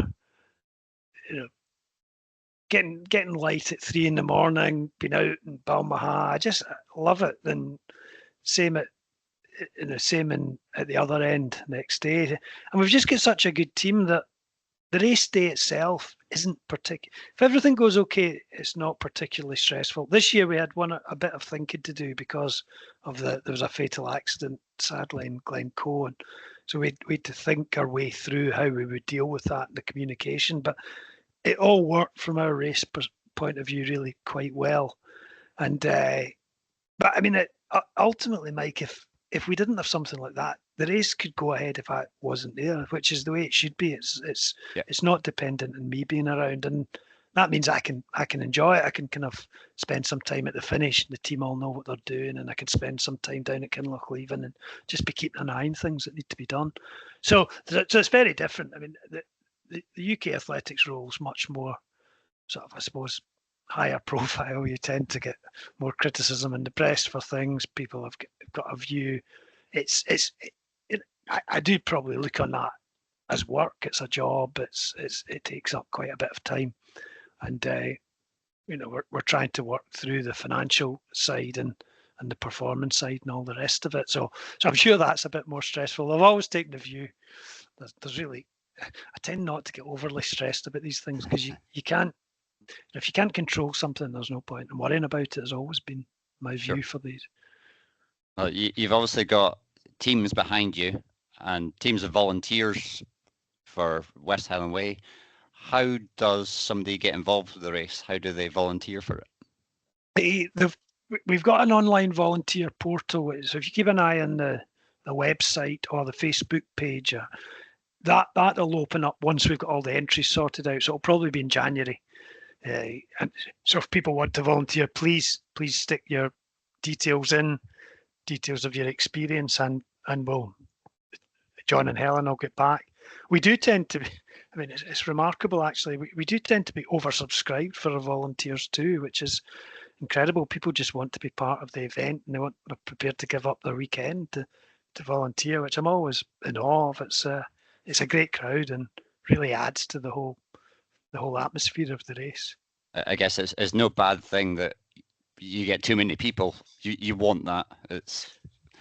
getting light at 3 a.m, being out in Balmaha. I just love it. Then same at the other end next day. And we've just got such a good team that the race day itself isn't particular. If everything goes okay, it's not particularly stressful. This year we had a bit of thinking to do because of there was a fatal accident, sadly, in Glencoe, and so we had to think our way through how we would deal with that, the communication. But it all worked from our race point of view really quite well. And but I mean, ultimately, Mike, if we didn't have something like that, the race could go ahead if I wasn't there, which is the way it should be. It's not dependent on me being around, and that means I can enjoy it. I can kind of spend some time at the finish. The team all know what they're doing, and I can spend some time down at Kinlochleven and just be keeping an eye on things that need to be done. So it's very different. I mean, the UK athletics role is much more sort of, I suppose, higher profile, you tend to get more criticism in the press for things. People have got a view. I do probably look on that as work. It's a job. It takes up quite a bit of time, and we're trying to work through the financial side and the performance side and all the rest of it. So I'm sure that's a bit more stressful. I've always taken the view there's really, I tend not to get overly stressed about these things, because you can't, if you can't control something, there's no point in worrying about it. Has always been my view for these. Well, you've obviously got teams behind you and teams of volunteers for West Highland Way. How does somebody get involved with the race? How do they volunteer for it? We've got an online volunteer portal. So if you keep an eye on the website or the Facebook page, that'll open up once we've got all the entries sorted out. So it'll probably be in January. And so if people want to volunteer, please stick your details in, details of your experience, and John and Helen will get back. We do tend to be, I mean, it's remarkable actually. We do tend to be oversubscribed for our volunteers too, which is incredible. People just want to be part of the event, and they're prepared to give up their weekend to volunteer, which I'm always in awe of. It's a great crowd and really adds to the whole atmosphere of the race. I guess it's no bad thing that you get too many people. You want that.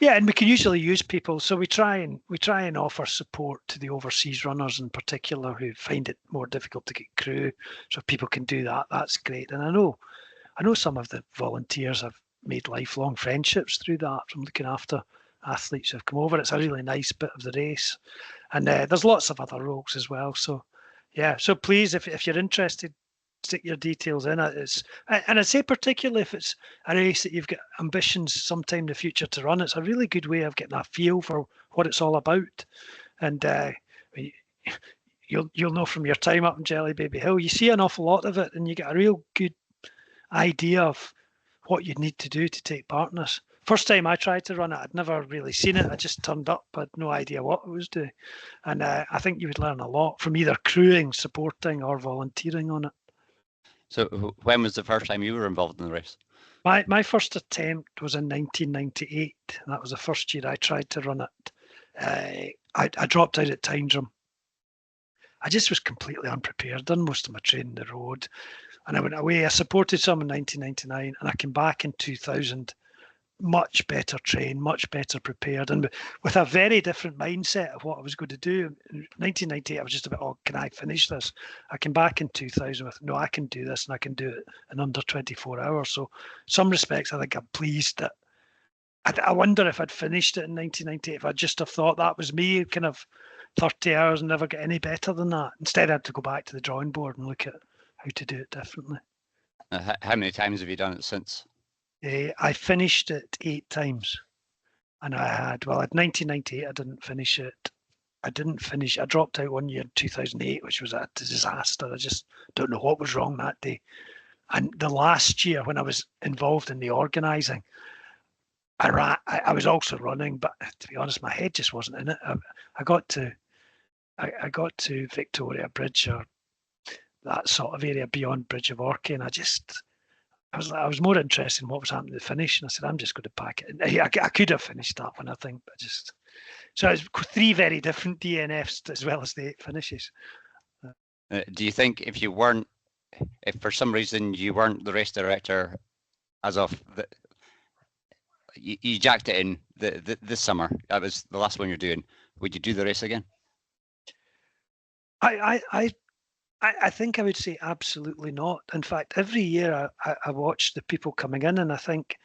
Yeah, and we can usually use people, so we try and offer support to the overseas runners in particular who find it more difficult to get crew. So if people can do that, that's great. And I know some of the volunteers have made lifelong friendships through that from looking after athletes who've come over. It's a really nice bit of the race, and there's lots of other roles as well. So yeah, so please, if you're interested, stick your details in. And I'd say particularly if it's a race that you've got ambitions sometime in the future to run, it's a really good way of getting a feel for what it's all about. And you'll know from your time up in Jelly Baby Hill, you see an awful lot of it, and you get a real good idea of what you'd need to do to take part in this. First time I tried to run it, I'd never really seen it. I just turned up, had no idea what I was doing. And I think you would learn a lot from either crewing, supporting, or volunteering on it. So when was the first time you were involved in the race? My first attempt was in 1998. And that was the first year I tried to run it. I dropped out at Tyndrum. I just was completely unprepared, done most of my training the road. And I went away. I supported some in 1999, and I came back in 2000, much better trained, much better prepared, and with a very different mindset of what I was going to do. In 1998, I was just about, oh, can I finish this? I came back in 2000 with, no, I can do this, and I can do it in under 24 hours. So, in some respects, I think I'm pleased that. I wonder if I'd finished it in 1998, if I'd just have thought that was me, kind of 30 hours and never get any better than that. Instead, I had to go back to the drawing board and look at how to do it differently. How many times have you done it since? I finished it 8 times, and at 1998, I didn't finish it. I dropped out one year in 2008, which was a disaster. I just don't know what was wrong that day. And the last year, when I was involved in the organising, I was also running, but to be honest, my head just wasn't in it. I got to Victoria Bridge, or that sort of area beyond Bridge of Orchy, and I was more interested in what was happening at the finish, and I said, I'm just going to pack it. And I could have finished that one, I think, but so it's 3 very different DNFs as well as the 8 finishes. Do you think if for some reason you weren't the race director as of you jacked it in this summer, that was the last one you're doing, would you do the race again? I think I would say absolutely not. In fact, every year I watch the people coming in, and I think,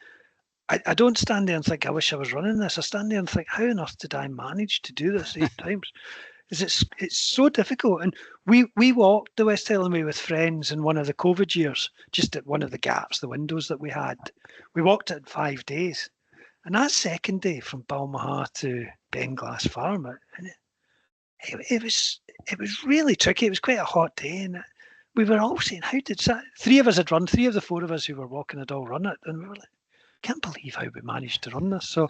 I don't stand there and think, I wish I was running this. I stand there and think, how on earth did I manage to do this 8 times? Because it's so difficult. And we walked the West Highland Way with friends in one of the COVID years, just at one of the gaps, the windows that we had. We walked it in 5 days. And that second day from Balmaha to Benglass Farm, it was really tricky. It was quite a hot day, and we were all saying, how did that? 3 of us had run, 3 of the 4 of us who were walking had all run it, and we were like, can't believe how we managed to run this. So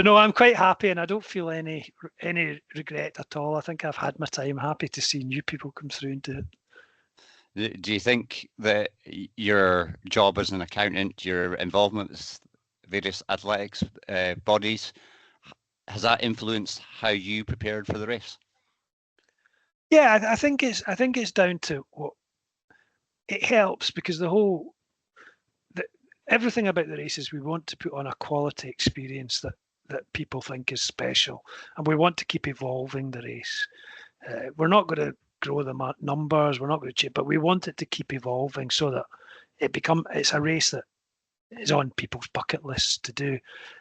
no, I'm quite happy, and I don't feel any regret at all. I think I've had my time. Happy to see new people come through and do it. Do you think that your job as an accountant, your involvement with various athletics bodies, has that influenced how you prepared for the race? Yeah, I think it's down to what it helps because everything about the races we want to put on a quality experience that people think is special, and we want to keep evolving the race. We're not going to grow the numbers, we're not going to change, but we want it to keep evolving so that it's a race that is on people's bucket lists to do.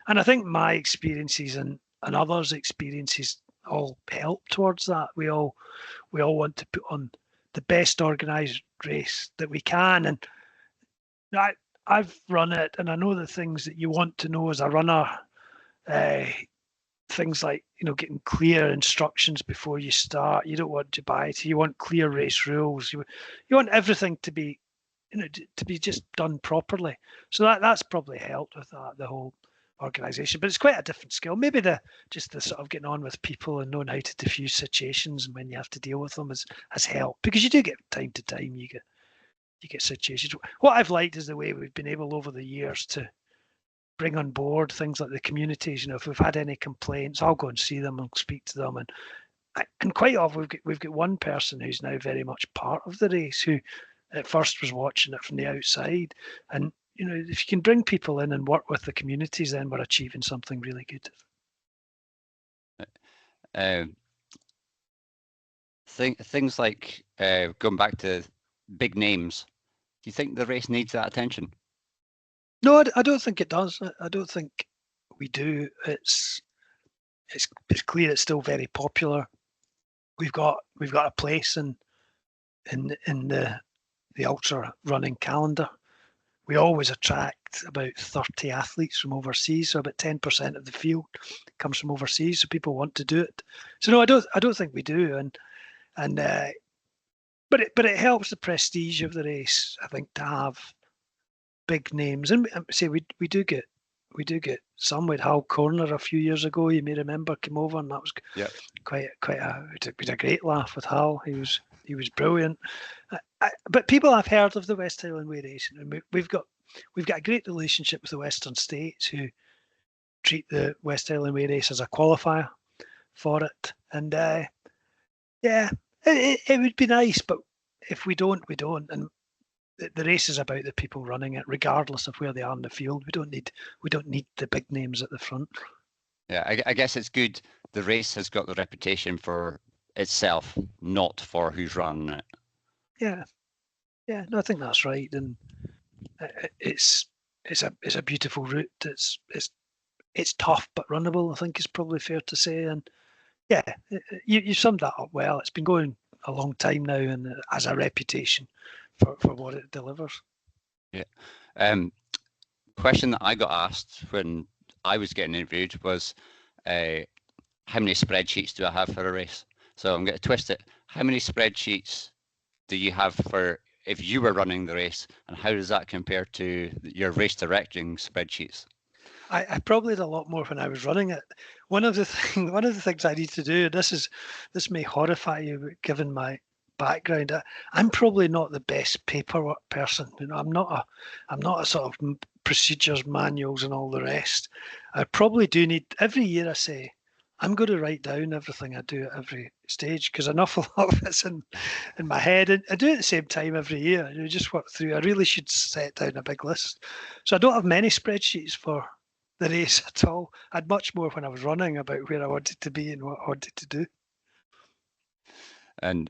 And I think my experiences and others' experiences all help towards that. We all want to put on the best organised race that we can. And I've run it, and I know the things that you want to know as a runner. Things like getting clear instructions before you start. You don't want to buy it. You want clear race rules. You want everything to be to be just done properly. So that's probably helped with that, the whole organisation. But it's quite a different skill. Maybe the sort of getting on with people and knowing how to diffuse situations and when you have to deal with them has helped, because you do get time to time you get situations. What I've liked is the way we've been able over the years to bring on board things like the communities. If we've had any complaints, I'll go and see them and speak to them. And quite often we've got one person who's now very much part of the race, who at first was watching it from the outside. And if you can bring people in and work with the communities, then we're achieving something really good. Things like going back to big names. Do you think the race needs that attention? No, I don't think it does. I don't think we do. It's clear it's still very popular. We've got a place in the ultra running calendar. We always attract about 30 athletes from overseas, so about 10% of the field comes from overseas. So people want to do it. So no, I don't think we do. But it helps the prestige of the race, I think, to have big names. And say we do get some. With Hal Corner a few years ago, you may remember, came over, and that was quite a great laugh with Hal. He was brilliant. But people have heard of the West Highland Way Race, and we've got a great relationship with the Western States, who treat the West Highland Way Race as a qualifier for it. And it would be nice, but if we don't, we don't. And the race is about the people running it, regardless of where they are in the field. We don't need the big names at the front. Yeah, I guess it's good. The race has got the reputation for itself, not for who's running it. Yeah, no, I think that's right, and it's a beautiful route. It's tough but runnable, I think is probably fair to say. And yeah, you summed that up well. It's been going a long time now, and has a reputation for what it delivers. Yeah. Question that I got asked when I was getting interviewed was, how many spreadsheets do I have for a race? So I'm going to twist it. How many spreadsheets do you have for if you were running the race, and how does that compare to your race directing spreadsheets? I probably had a lot more when I was running it. One of the things I need to do, and this may horrify you, given my background, I'm probably not the best paperwork person. I'm not a sort of procedures manuals and all the rest. I probably do need, every year I say, I'm going to write down everything I do at every stage, because an awful lot of it's in my head. And I do it at the same time every year. Just work through. I really should set down a big list. So I don't have many spreadsheets for the race at all. I had much more when I was running about where I wanted to be and what I wanted to do. And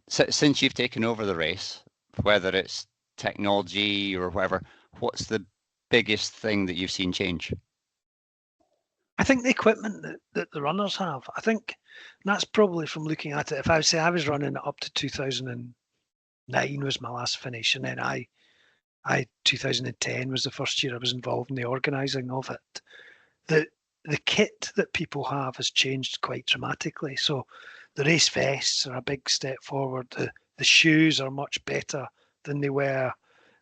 since you've taken over the race, whether it's technology or whatever, what's the biggest thing that you've seen change? I think the equipment that the runners have, I think that's probably from looking at it. If I would say I was running up to 2009 was my last finish, and then I 2010 was the first year I was involved in the organising of it. The kit that people have has changed quite dramatically. So the race vests are a big step forward. The shoes are much better than they were.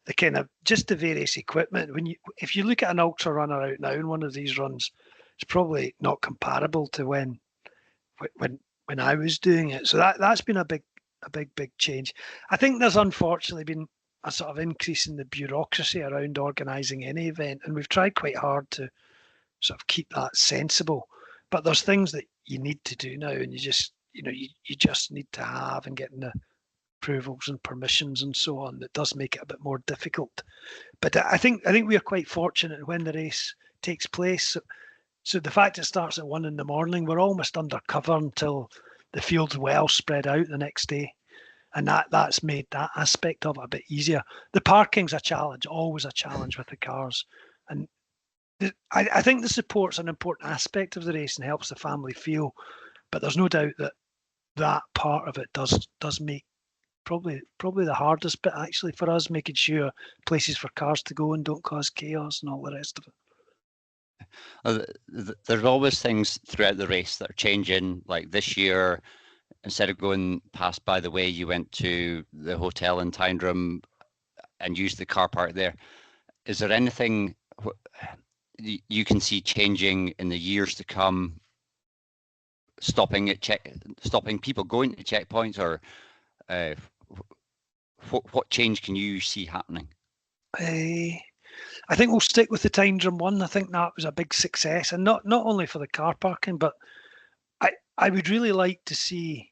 The kind of just the various equipment. If you look at an ultra runner out now in one of these runs, it's probably not comparable to when I was doing it. So that's been a big big change. I think there's unfortunately been a sort of increase in the bureaucracy around organising any event, and we've tried quite hard to sort of keep that sensible. But there's things that you need to do now, and you just you just need to have and getting the approvals and permissions and so on. That does make it a bit more difficult. But I think we are quite fortunate when the race takes place. So the fact it starts at 1 a.m, we're almost undercover until the field's well spread out the next day. And that's made that aspect of it a bit easier. The parking's a challenge, always a challenge with the cars. And I think the support's an important aspect of the race and helps the family feel. But there's no doubt that part of it does make probably the hardest bit actually for us, making sure places for cars to go and don't cause chaos and all the rest of it. There's always things throughout the race that are changing. Like this year, instead of going past by the way, you went to the hotel in Tyndrum and used the car park there. Is there anything you can see changing in the years to come, stopping people going to checkpoints, or what change can you see happening? I think we'll stick with the Tyndrum one. I think that was a big success, and not only for the car parking, but I would really like to see.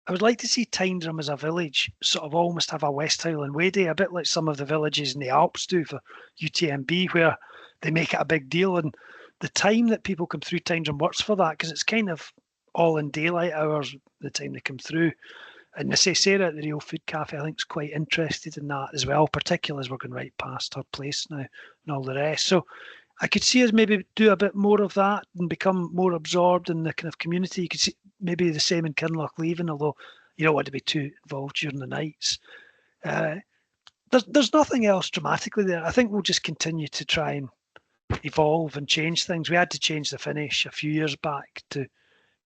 I would like to see Tyndrum as a village sort of almost have a West Highland Way Day, a bit like some of the villages in the Alps do for UTMB, where they make it a big deal. And the time that people come through Tyndrum works for that, because it's kind of all in daylight hours, the time they come through. And I say Sarah at the Real Food Cafe, I think, is quite interested in that as well, particularly as we're going right past her place now and all the rest. So I could see us maybe do a bit more of that and become more absorbed in the kind of community. You could see maybe the same in Kinlochleven, although you don't want to be too involved during the nights. There's nothing else dramatically there. I think we'll just continue to try and evolve and change things. We had to change the finish a few years back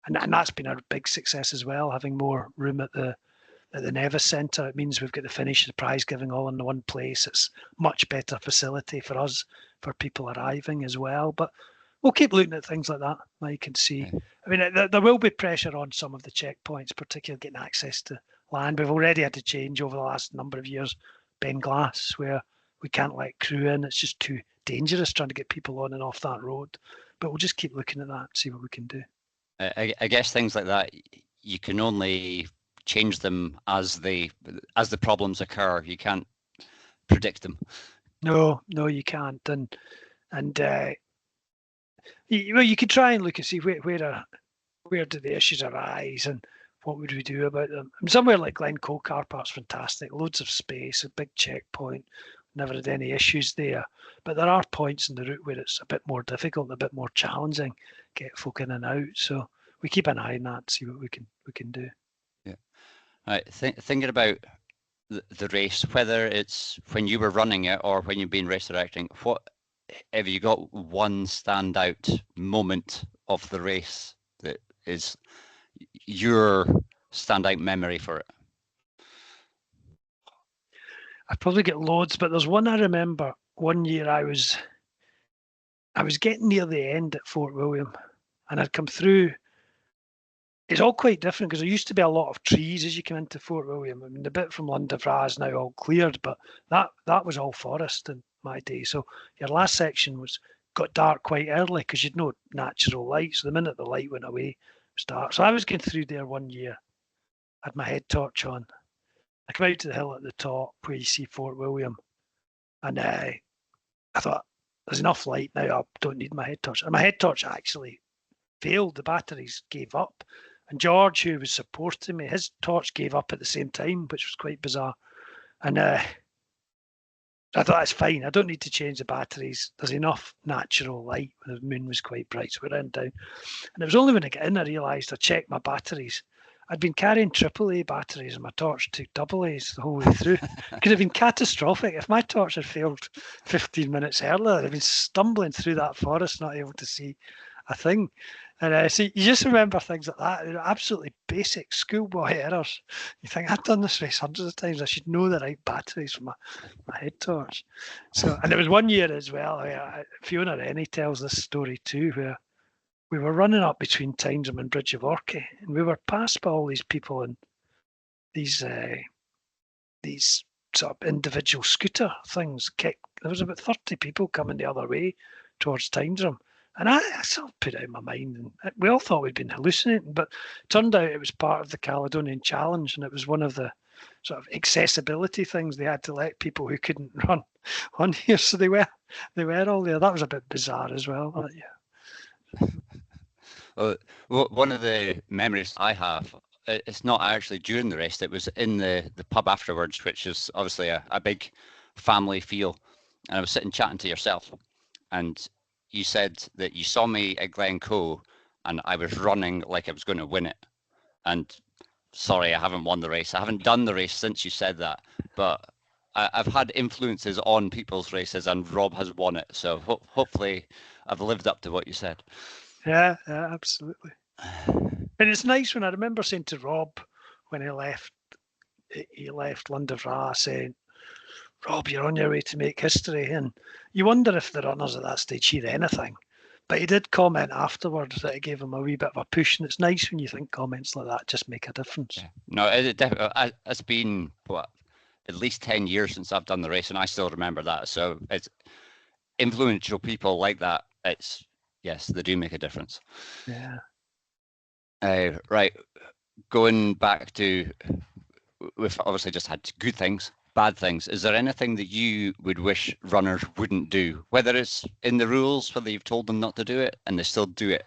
and that's been a big success as well, having more room at the Nevis Centre. It means we've got the finish, the prize giving all in one place. It's much better facility for us, for people arriving as well. But we'll keep looking at things like that, Mike, and see. I mean, there will be pressure on some of the checkpoints, particularly getting access to land. We've already had to change over the last number of years Ben Glass, where we can't let crew in. It's just too dangerous trying to get people on and off that road. But we'll just keep looking at that and see what we can do. I guess things like that, you can only change them as the problems occur. You can't predict them. No, you can't. And you can try and look and see where do the issues arise and what would we do about them. And somewhere like Glencoe car park's fantastic, loads of space, a big checkpoint. Never had any issues there. But there are points in the route where it's a bit more difficult, a bit more challenging, get folk in and out. So we keep an eye on that, see what we can do. Yeah. All right. Thinking about the race, whether it's when you were running it or when you've been race directing, what have you got one standout moment of the race that is your standout memory for it? I probably get loads, but there's one I remember. One year I was getting near the end at Fort William, and I'd come through. It's all quite different because there used to be a lot of trees as you come into Fort William. I mean, the bit from Lundavra is now all cleared, but that was all forest in my day. So your last section got dark quite early because you'd no natural light. So the minute the light went away, it was dark. So I was going through there one year, had my head torch on. I came out to the hill at the top where you see Fort William, and I thought, there's enough light now, I don't need my head torch. And my head torch actually failed, the batteries gave up. And George, who was supporting me, his torch gave up at the same time, which was quite bizarre. And I thought, that's fine, I don't need to change the batteries. There's enough natural light when the moon was quite bright, so we ran down. And it was only when I got in I realised I checked my batteries. I'd been carrying AAA batteries and my torch took AA's the whole way through. It could have been catastrophic. If my torch had failed 15 minutes earlier, I'd have been stumbling through that forest, not able to see a thing. And so you just remember things like that, absolutely basic schoolboy errors. You think, I've done this race hundreds of times, I should know the right batteries for my head torch. So, and there was one year as well, Fiona Rennie tells this story too, where we were running up between Tyndrum and Bridge of Orchy, and we were passed by all these people, and these sort of individual scooter things. There was about 30 people coming the other way towards Tynesdrum. And I sort of put it in my mind, and we all thought we'd been hallucinating, but turned out it was part of the Caledonian Challenge, and it was one of the sort of accessibility things they had to let people who couldn't run on here. So they were all there. That was a bit bizarre as well. But yeah. Well, one of the memories I have, it's not actually during the race, it was in the pub afterwards, which is obviously a big family feel. And I was sitting chatting to yourself, and you said that you saw me at Glencoe and I was running like I was going to win it. And sorry, I haven't won the race. I haven't done the race since you said that, but I've had influences on people's races, and Rob has won it. So hopefully I've lived up to what you said. Yeah, absolutely. And it's nice when I remember saying to Rob when he left Lundavra, saying, Rob, you're on your way to make history. And you wonder if the runners at that stage hear anything. But he did comment afterwards that it gave him a wee bit of a push. And it's nice when you think comments like that just make a difference. Yeah. No, it's been, what, at least 10 years since I've done the race, and I still remember that. So it's influential people like that. Yes, they do make a difference. Yeah. Right. Going back to, we've obviously just had good things, bad things. Is there anything that you would wish runners wouldn't do, whether it's in the rules, whether you've told them not to do it and they still do it?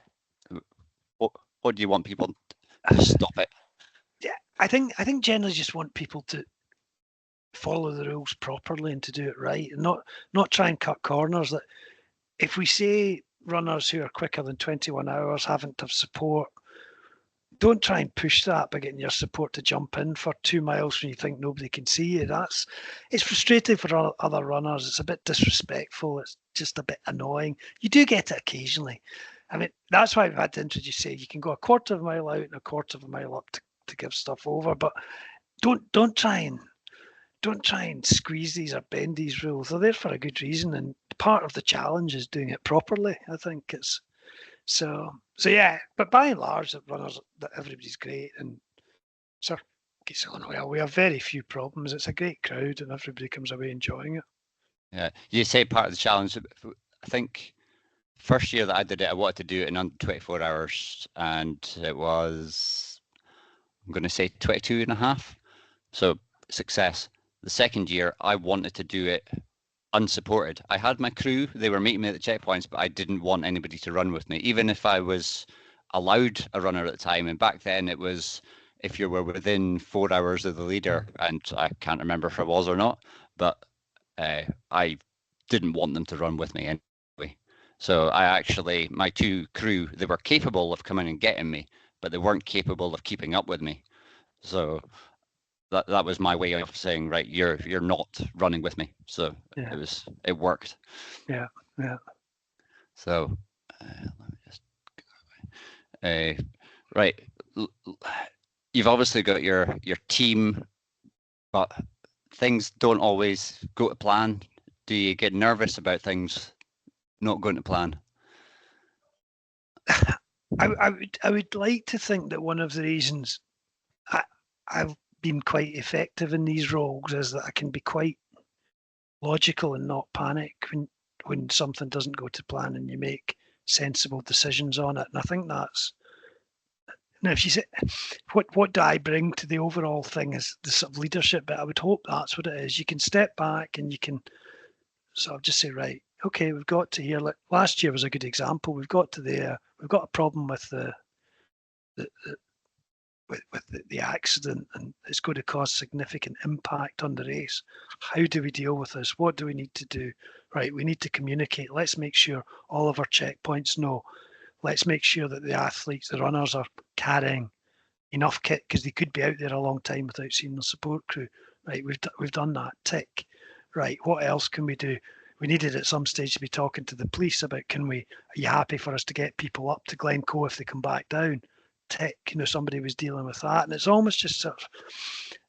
What do you want people to stop it? Yeah, I think generally just want people to follow the rules properly and to do it right, and not try and cut corners. That if we say runners who are quicker than 21 hours haven't have support, don't try and push that by getting your support to jump in for 2 miles when you think nobody can see you. It's frustrating for other runners. It's a bit disrespectful. It's just a bit annoying. You do get it occasionally. I mean, that's why we've had to introduce, say, you can go a quarter of a mile out and a quarter of a mile up to give stuff over, but don't try and squeeze these or bend these rules. They're there for a good reason, and part of the challenge is doing it properly. I think it's so yeah. But by and large, the runners, that everybody's great, and circuit's going well. We have very few problems. It's a great crowd, and everybody comes away enjoying it. Yeah, you say part of the challenge. I think first year that I did it, I wanted to do it in under 24 hours, and it was, I'm going to say 22 and a half. So success. The second year, I wanted to do it unsupported. I had my crew, they were meeting me at the checkpoints, but I didn't want anybody to run with me, even if I was allowed a runner at the time. And back then it was if you were within 4 hours of the leader, and I can't remember if I was or not, but I didn't want them to run with me anyway. So my two crew, they were capable of coming and getting me, but they weren't capable of keeping up with me. So that was my way of saying, right, you're not running with me. So yeah. It worked. Yeah. So let me just right. You've obviously got your team, but things don't always go to plan. Do you get nervous about things not going to plan? I would like to think that one of the reasons I've been quite effective in these roles is that I can be quite logical and not panic when something doesn't go to plan, and you make sensible decisions on it. And I think that's, now if you say what do I bring to the overall thing is the sort of leadership bit. I would hope that's what it is. You can step back and you can sort of just say, right, okay, we've got to here. Like last year was a good example. We've got to there. We've got a problem with the accident, and it's going to cause significant impact on the race. How do we deal with this? What do we need to do? Right, we need to communicate. Let's make sure all of our checkpoints know. Let's make sure that the athletes, the runners, are carrying enough kit, because they could be out there a long time without seeing the support crew. Right, we've done that. Tick. Right, what else can we do? We needed at some stage to be talking to the police about, are you happy for us to get people up to Glencoe if they come back down? Tick. Somebody was dealing with that, and it's almost just sort of,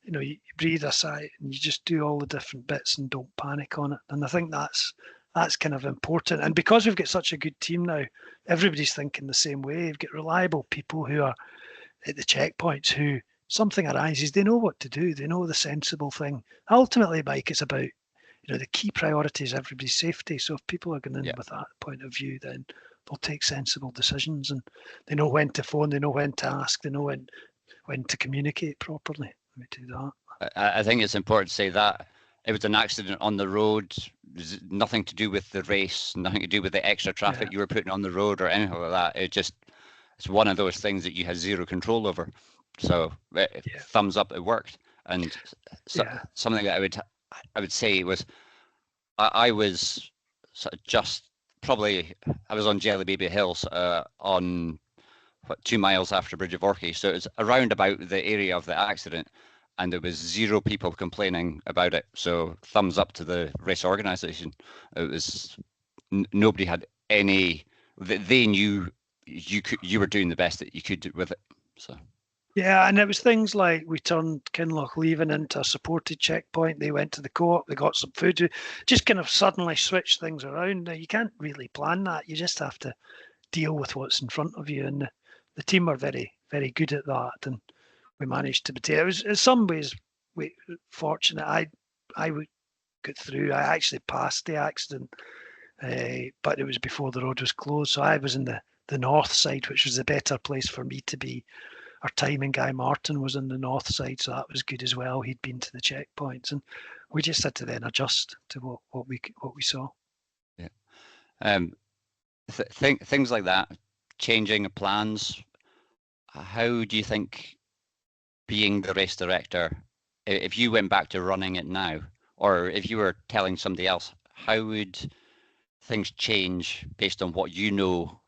you breathe a sigh and you just do all the different bits and don't panic on it. And I think that's kind of important. And because we've got such a good team now, everybody's thinking the same way. We've got reliable people who are at the checkpoints who something arises, they know what to do. They know the sensible thing. Ultimately, Mike, it's about, the key priority is everybody's safety. So if people are going in with that point of view, then they'll take sensible decisions, and they know when to phone, they know when to ask, they know when to communicate properly. Let me do that. I think it's important to say that it was an accident on the road, nothing to do with the race, nothing to do with the extra traffic you were putting on the road or anything like that. It's one of those things that you had zero control over. So thumbs up, it worked. And something that I would say was, I was sort of I was on Jelly Baby Hills on 2 miles after Bridge of Orchy, so it was around about the area of the accident, and there was zero people complaining about it. So thumbs up to the race organisation. It was nobody had any. They knew you were doing the best that you could with it. So. Yeah, and it was things like we turned Kinlochleven into a supported checkpoint. They went to the co-op, they got some food, just kind of suddenly switched things around. Now, you can't really plan that. You just have to deal with what's in front of you. And the team were very, very good at that. And we managed to be. It was, in some ways, fortunate. I would get through. I actually passed the accident, but it was before the road was closed. So I was in the north side, which was the better place for me to be. Our timing guy Martin was in the north side, so that was good as well. He'd been to the checkpoints, and we just had to then adjust to what we saw. Yeah. Things like that, changing plans. How do you think, being the race director, if you went back to running it now, or if you were telling somebody else, how would things change based on what you know?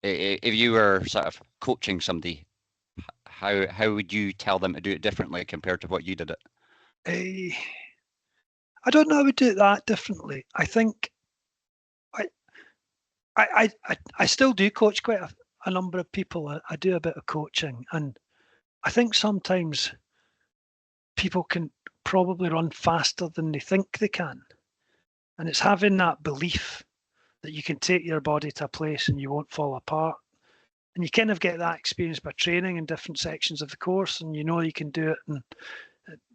If you were sort of coaching somebody, how would you tell them to do it differently compared to what you did it? I don't know. I would do it that differently. I think I still do coach quite a number of people. I do a bit of coaching, and I think sometimes people can probably run faster than they think they can. And it's having that belief that you can take your body to a place and you won't fall apart. And you kind of get that experience by training in different sections of the course, and you can do it. And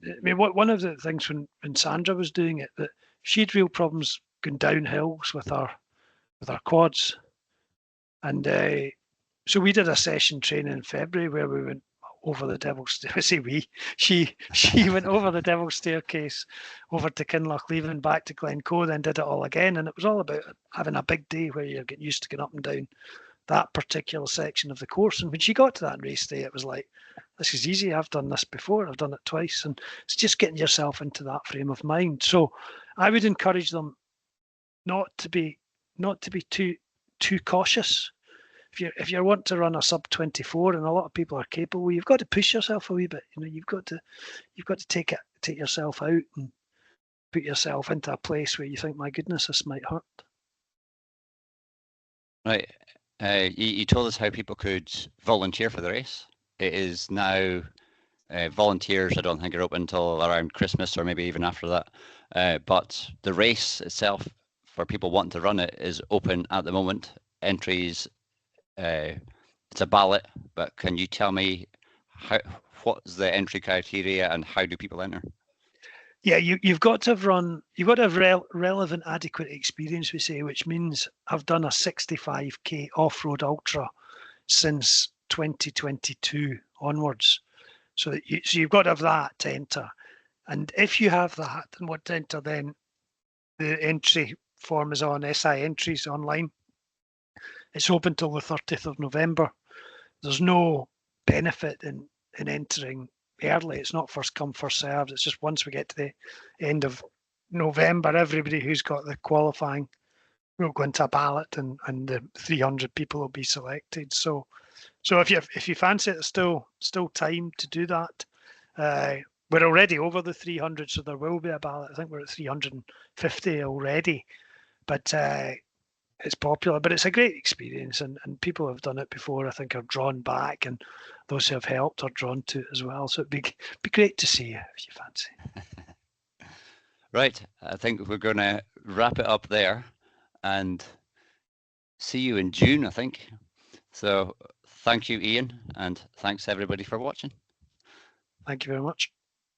I mean, one of the things when Sandra was doing it, that she had real problems going down hills with our quads. And so we did a session training in February where we went over the Devil's Stair. I say we. She went over the Devil's Staircase, over to Kinlochleven, back to Glencoe, then did it all again. And it was all about having a big day where you're getting used to getting up and down that particular section of the course. And when she got to that race day, it was like, this is easy. I've done this before. I've done it twice. And it's just getting yourself into that frame of mind. So I would encourage them not to be too cautious. If you want to run a sub 24, and a lot of people are capable, you've got to push yourself a wee bit. You've got to take yourself out and put yourself into a place where you think, my goodness, this might hurt. Right. You told us how people could volunteer for the race. It is now volunteers, I don't think, are open until around Christmas or maybe even after that. But the race itself, for people wanting to run it, is open at the moment. Entries, it's a ballot, but can you tell me what's the entry criteria and how do people enter? Yeah, you've got to have relevant, adequate experience, we say, which means I've done a 65k off-road ultra since 2022 onwards. So you've got to have that to enter. And if you have that and want to enter, then the entry form is on SI Entries online. It's open till the 30th of November. There's no benefit in entering early. It's not first come, first served. It's just once we get to the end of November, everybody who's got the qualifying will go into a ballot, and the 300 people will be selected. So if you fancy it, there's still time to do that. We're already over the 300, so there will be a ballot. I think we're at 350 already, but it's popular. But it's a great experience, and people who have done it before, I think, are drawn back, and those who have helped are drawn to it as well. So it'd be great to see you if you fancy. Right, I think we're going to wrap it up there and see you in June, I think. So Thank you, Ian, and thanks everybody for watching. Thank you very much.